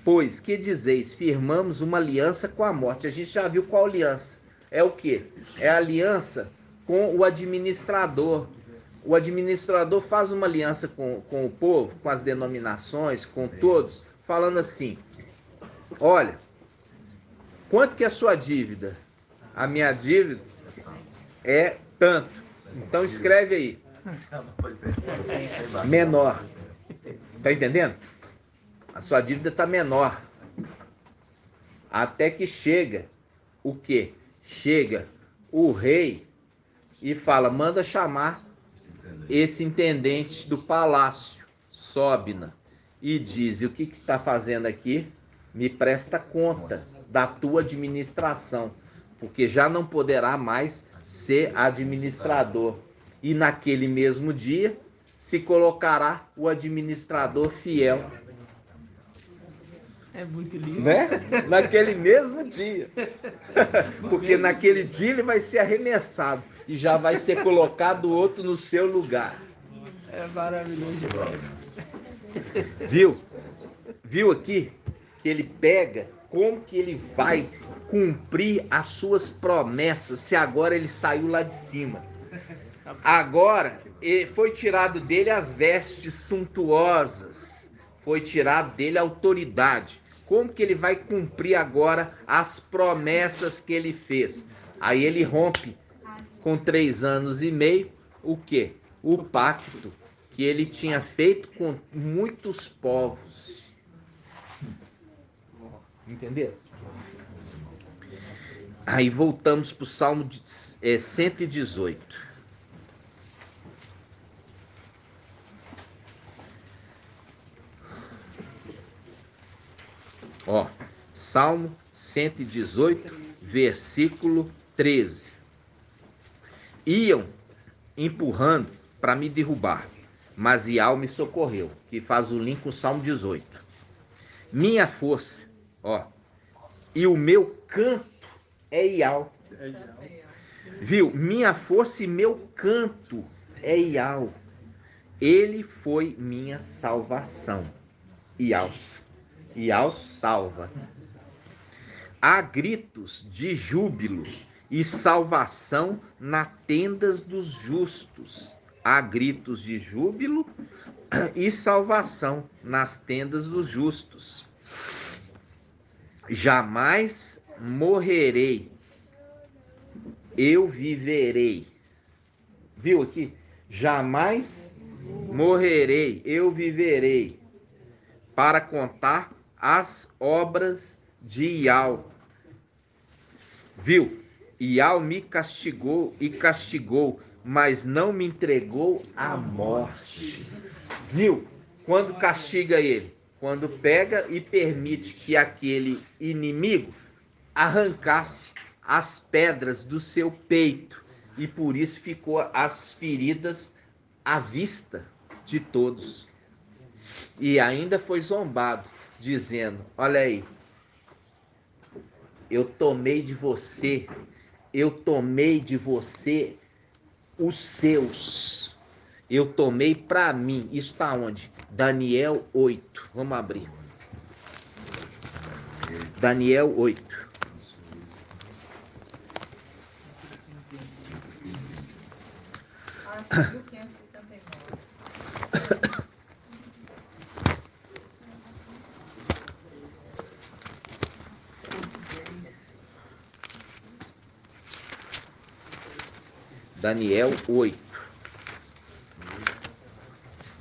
Pois, que dizeis? Firmamos uma aliança com a morte. A gente já viu qual aliança. É o quê? É a aliança com o administrador. O administrador faz uma aliança com o povo, com as denominações, com todos, falando assim: olha, quanto que é a sua dívida? A minha dívida é tanto. Então escreve aí. Menor. Tá entendendo? A sua dívida está menor. Até que chega o quê? Chega o rei e fala: manda chamar esse intendente do palácio, Sobna, e diz: e o que está fazendo aqui? Me presta conta da tua administração, porque já não poderá mais ser administrador. E naquele mesmo dia se colocará o administrador fiel. É muito lindo. Né? Naquele mesmo dia. Porque naquele dia ele vai ser arremessado e já vai ser colocado outro no seu lugar. É maravilhoso demais. Viu? Viu aqui que ele pega como que ele vai cumprir as suas promessas se agora ele saiu lá de cima. Agora foi tirado dele as vestes suntuosas, foi tirado dele a autoridade. Como que ele vai cumprir agora as promessas que ele fez? Aí ele rompe com 3 anos e meio o quê? O pacto que ele tinha feito com muitos povos. Entendeu? Aí voltamos para o Salmo 118. Ó, Salmo 118, versículo 13. Iam empurrando para me derrubar, mas Yahweh me socorreu, que faz o link com o Salmo 18. Minha força, ó, e o meu canto é Yahweh. Viu? Minha força e meu canto é Yahweh. Ele foi minha salvação. Yahweh salva. Há gritos de júbilo e salvação nas tendas dos justos. Há gritos de júbilo e salvação nas tendas dos justos. Jamais morrerei, eu viverei. Viu aqui? Jamais morrerei, eu viverei, para contar as obras de Yahweh. Viu? Yahweh me castigou e castigou, mas não me entregou à morte. Viu? Quando castiga ele? Quando pega e permite que aquele inimigo arrancasse as pedras do seu peito, e por isso ficou as feridas à vista de todos. E ainda foi zombado, dizendo: olha aí, eu tomei de você eu tomei de você os seus. Eu tomei para mim. Isso está onde? Daniel 8. Vamos abrir. Daniel 8. Artigo 569. Daniel 8.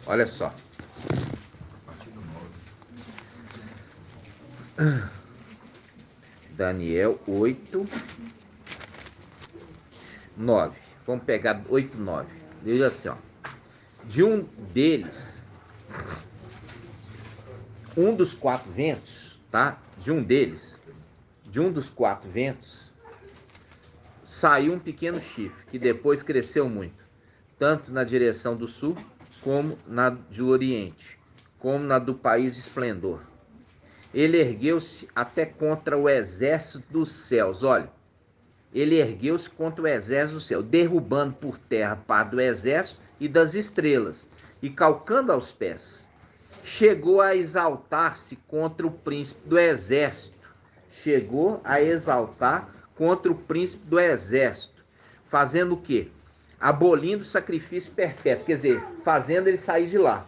Olha só. Daniel 8, 9. Vamos pegar 8, 9. Diz assim, ó. De um deles, um dos quatro ventos, tá? De um dos quatro ventos, saiu um pequeno chifre, que depois cresceu muito, tanto na direção do sul, como na do oriente, como na do país de esplendor. Ele ergueu-se até contra o exército dos céus. Olha, ele ergueu-se contra o exército do céu, derrubando por terra parte do exército e das estrelas, e calcando aos pés. Chegou a exaltar-se contra o príncipe do exército. Chegou a exaltar contra o príncipe do exército. Fazendo o quê? Abolindo o sacrifício perpétuo. Quer dizer, fazendo ele sair de lá.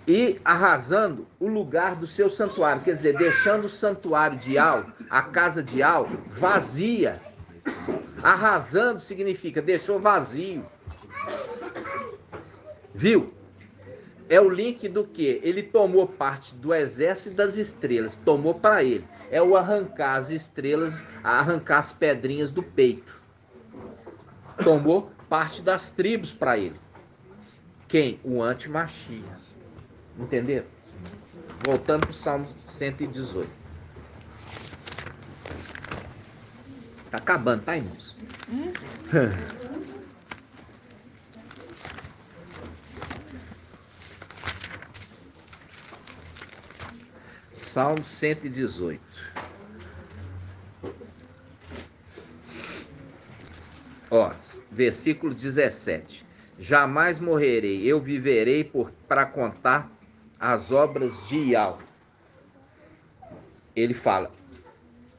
E arrasando o lugar do seu santuário. Quer dizer, deixando o santuário de Al, a casa de Al, vazia. Arrasando significa deixou vazio. Viu? É o link do que? Ele tomou parte do exército e das estrelas. Tomou para ele. É o arrancar as estrelas, arrancar as pedrinhas do peito. Tomou parte das tribos para ele. Quem? O anti-Machia. Entenderam? Voltando para o Salmo 118. Tá acabando, tá, irmãos? Salmo 118. Ó, versículo 17. Jamais morrerei, eu viverei para contar as obras de Ial. Ele fala,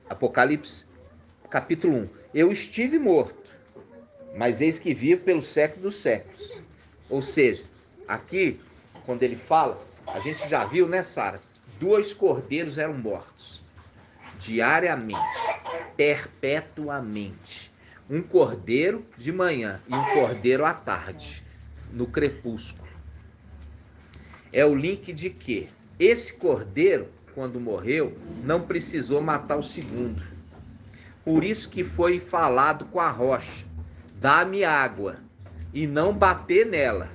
Apocalipse, capítulo 1. Eu estive morto, mas eis que vivo pelo século dos séculos. Ou seja, aqui, quando ele fala, a gente já viu, né, Sara? 2 cordeiros eram mortos, diariamente, perpetuamente. Um cordeiro de manhã e um cordeiro à tarde, no crepúsculo. É o link de que esse cordeiro, quando morreu, não precisou matar o segundo. Por isso que foi falado com a rocha, dá-me água, e não bater nela.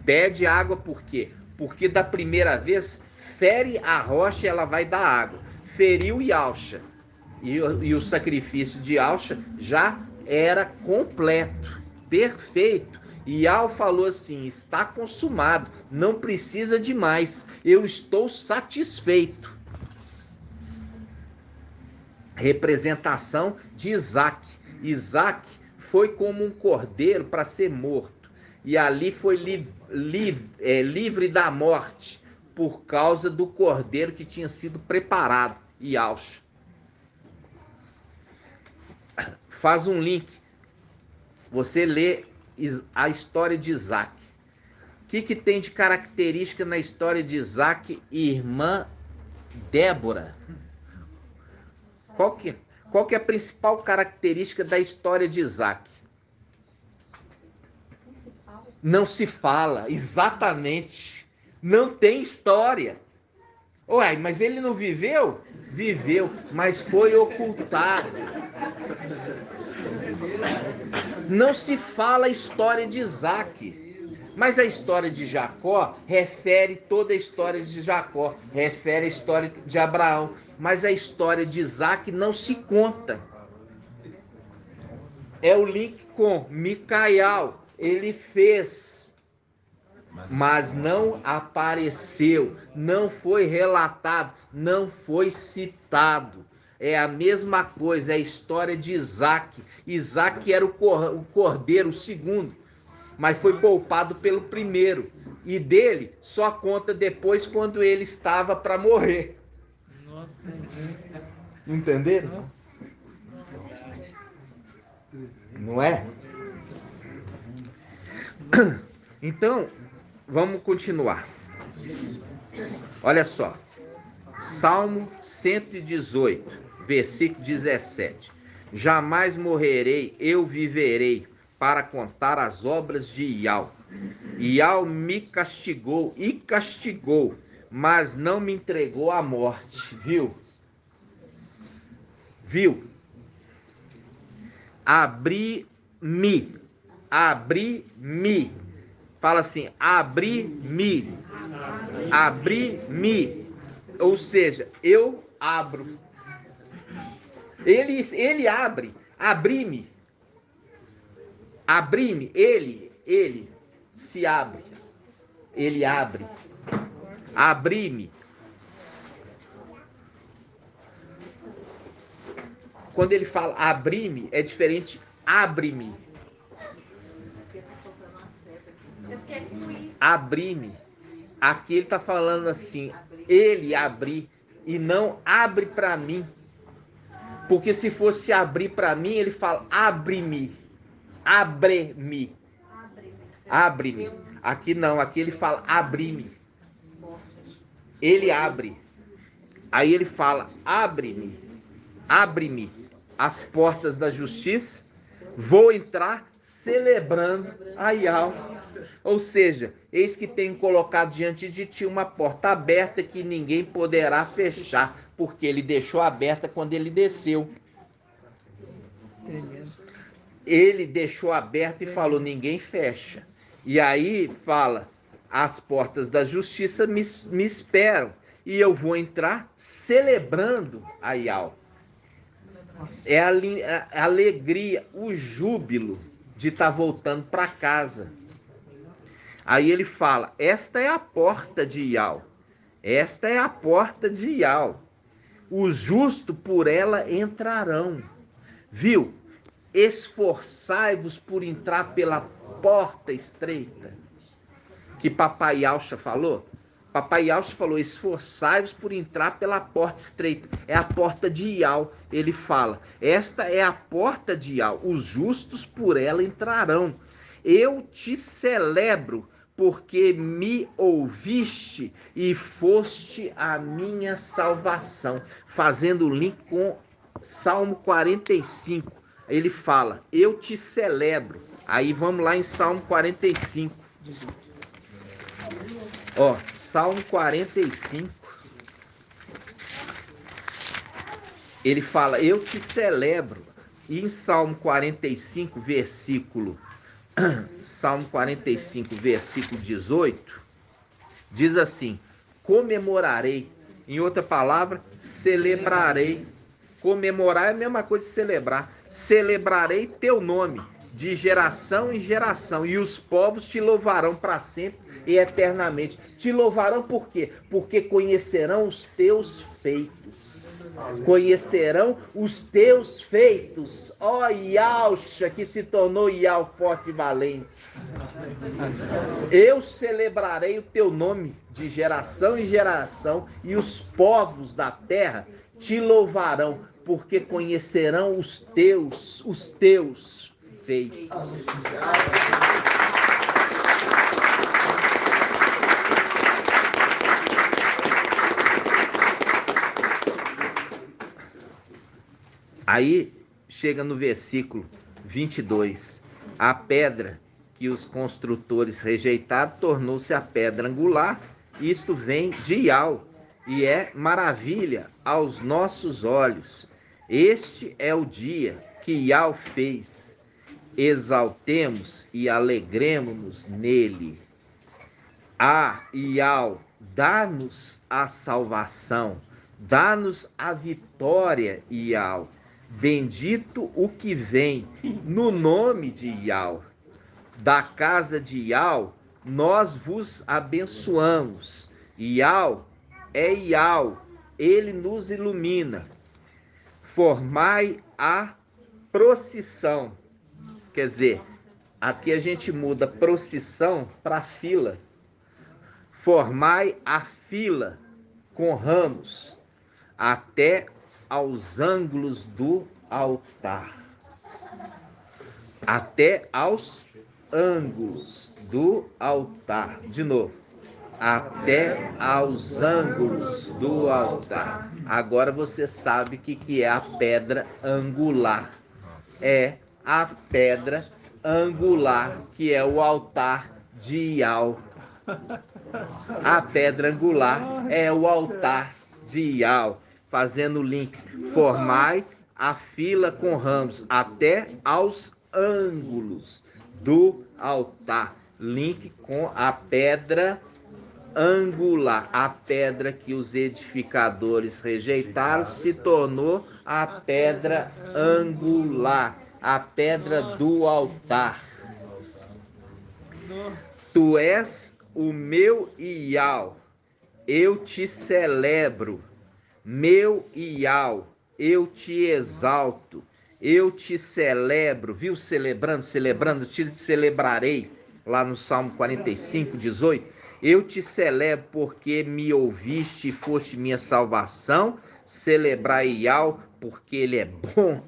Pede água por quê? Porque da primeira vez, fere a rocha e ela vai dar água. Feriu Yalcha. E o sacrifício de Yalcha já era completo, perfeito. E Yal falou assim, está consumado, não precisa de mais, eu estou satisfeito. Representação de Isaac. Isaac foi como um cordeiro para ser morto. E ali foi livre da morte, por causa do cordeiro que tinha sido preparado, Yalcha. Faz um link. Você lê a história de Isaac. O que tem de característica na história de Isaac e irmã Débora? Qual que é a principal característica da história de Isaac? Não se fala, exatamente. Não tem história. Ué, mas ele não viveu? Viveu, mas foi ocultado. Não se fala a história de Isaac. Mas a história de Jacó refere toda a história de Jacó. Refere a história de Abraão. Mas a história de Isaac não se conta. É o link com Micael. Ele fez, mas não apareceu, não foi relatado, não foi citado. É a mesma coisa, é a história de Isaac. Isaac era o cordeiro, o segundo, mas foi poupado pelo primeiro. E dele só conta depois quando ele estava para morrer. Nossa. Entenderam? Não é? Então, vamos continuar. Olha só. Salmo 118, versículo 17. Jamais morrerei, eu viverei para contar as obras de Iau. Iau me castigou e castigou, mas não me entregou à morte. Viu? Viu? Abri-me. Abri-me. Fala assim, abri-me. Abri-me. Ou seja, eu abro. Ele abre. Abri-me. Abri-me. Ele se abre. Ele abre. Abri-me. Quando ele fala abri-me, é diferente abre-me. Abri-me. Aqui ele está falando assim, ele abrir e não abre para mim. Porque se fosse abrir para mim, ele fala abre-me. Abre-me. Abre-me. Aqui não, aqui ele fala abre-me. Ele abre. Aí ele fala abre-me. Abre-me as portas da justiça. Vou entrar celebrando a Iau. Ou seja, eis que tenho colocado diante de ti uma porta aberta que ninguém poderá fechar, porque ele deixou aberta quando ele desceu. Ele deixou aberta e falou, ninguém fecha. E aí fala, as portas da justiça me esperam, e eu vou entrar celebrando a Iau. É a alegria, o júbilo de estar voltando para casa. Aí ele fala, esta é a porta de Iau. Esta é a porta de Iau. Os justos por ela entrarão. Viu? Esforçai-vos por entrar pela porta estreita. Que Papai Yaucha falou? Papai Yaucha falou, esforçai-vos por entrar pela porta estreita. É a porta de Iau. Ele fala, esta é a porta de Iau. Os justos por ela entrarão. Eu te celebro, porque me ouviste e foste a minha salvação. Fazendo o link com Salmo 45. Ele fala, eu te celebro. Aí vamos lá em Salmo 45. Ó, Salmo 45. Ele fala, eu te celebro. E em Salmo 45, Salmo 45, versículo 18, diz assim, comemorarei. Em outra palavra, celebrarei. Comemorar é a mesma coisa de celebrar. Celebrarei teu nome, de geração em geração, e os povos te louvarão para sempre e eternamente. Te louvarão por quê? Porque conhecerão os teus feitos. Conhecerão os teus feitos. Ó Yaucha, que se tornou Iau forte e valente. Eu celebrarei o teu nome de geração em geração, e os povos da terra te louvarão, porque conhecerão os teus feitos. Aí chega no versículo 22. A pedra que os construtores rejeitaram tornou-se a pedra angular. Isto vem de Iau e é maravilha aos nossos olhos. Este é o dia que Iau fez. Exaltemos e alegremos-nos nele. Ah, Iau, dá-nos a salvação, dá-nos a vitória, Iau. Bendito o que vem no nome de Iau. Da casa de Iau, nós vos abençoamos. Iau é Iau, ele nos ilumina. Formai a procissão. Quer dizer, aqui a gente muda procissão para fila. Formai a fila com ramos até aos ângulos do altar. Até aos ângulos do altar. De novo. Até aos ângulos do altar. Agora você sabe o que é a pedra angular. É a pedra angular, que é o altar de Iau. A pedra angular é o altar de Iau. Fazendo o link. Formai a fila com ramos até aos ângulos do altar. Link com a pedra angular. A pedra que os edificadores rejeitaram se tornou a pedra angular. A pedra do altar. Tu és o meu Iau, eu te celebro. Meu Iau, eu te exalto. Eu te celebro. Viu? Celebrando, te celebrarei. Lá no Salmo 45, 18. Eu te celebro porque me ouviste e foste minha salvação. Celebrai Iau porque ele é bom.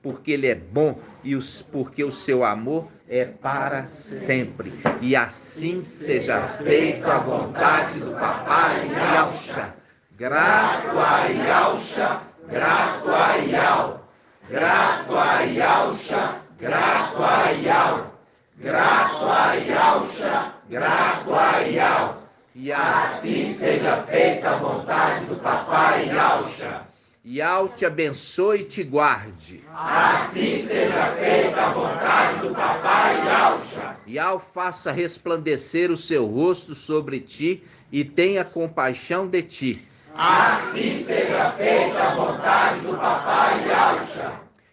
Porque ele é bom e porque o seu amor é para sempre. E assim seja feita a vontade do Papai Iauxa. Grato a Iauxa, grato a Iau. Grato a Iauxa, grato a Iau. Grato a Iauxa, grato a Iau. E assim seja feita a vontade do Papai Iauxa. Iau te abençoe e te guarde. Assim seja feita a vontade do Papai Iauxa. Iau faça resplandecer o seu rosto sobre ti e tenha compaixão de ti. Assim seja feita a vontade do Papai Iauxa.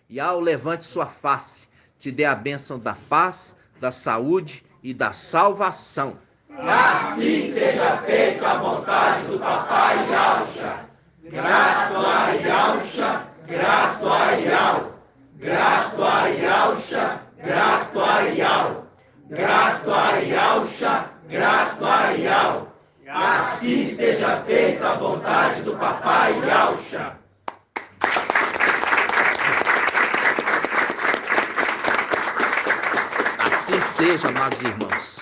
Iau levante sua face, te dê a bênção da paz, da saúde e da salvação. Assim seja feita a vontade do Papai Iauxa. Grato a Iauxa, grato a Iau. Grato a Iauxa, grato a Iau. Grato a Iauxa, grato a Iau. Assim seja feita a vontade do Papai Iauxa. Assim seja, amados irmãos.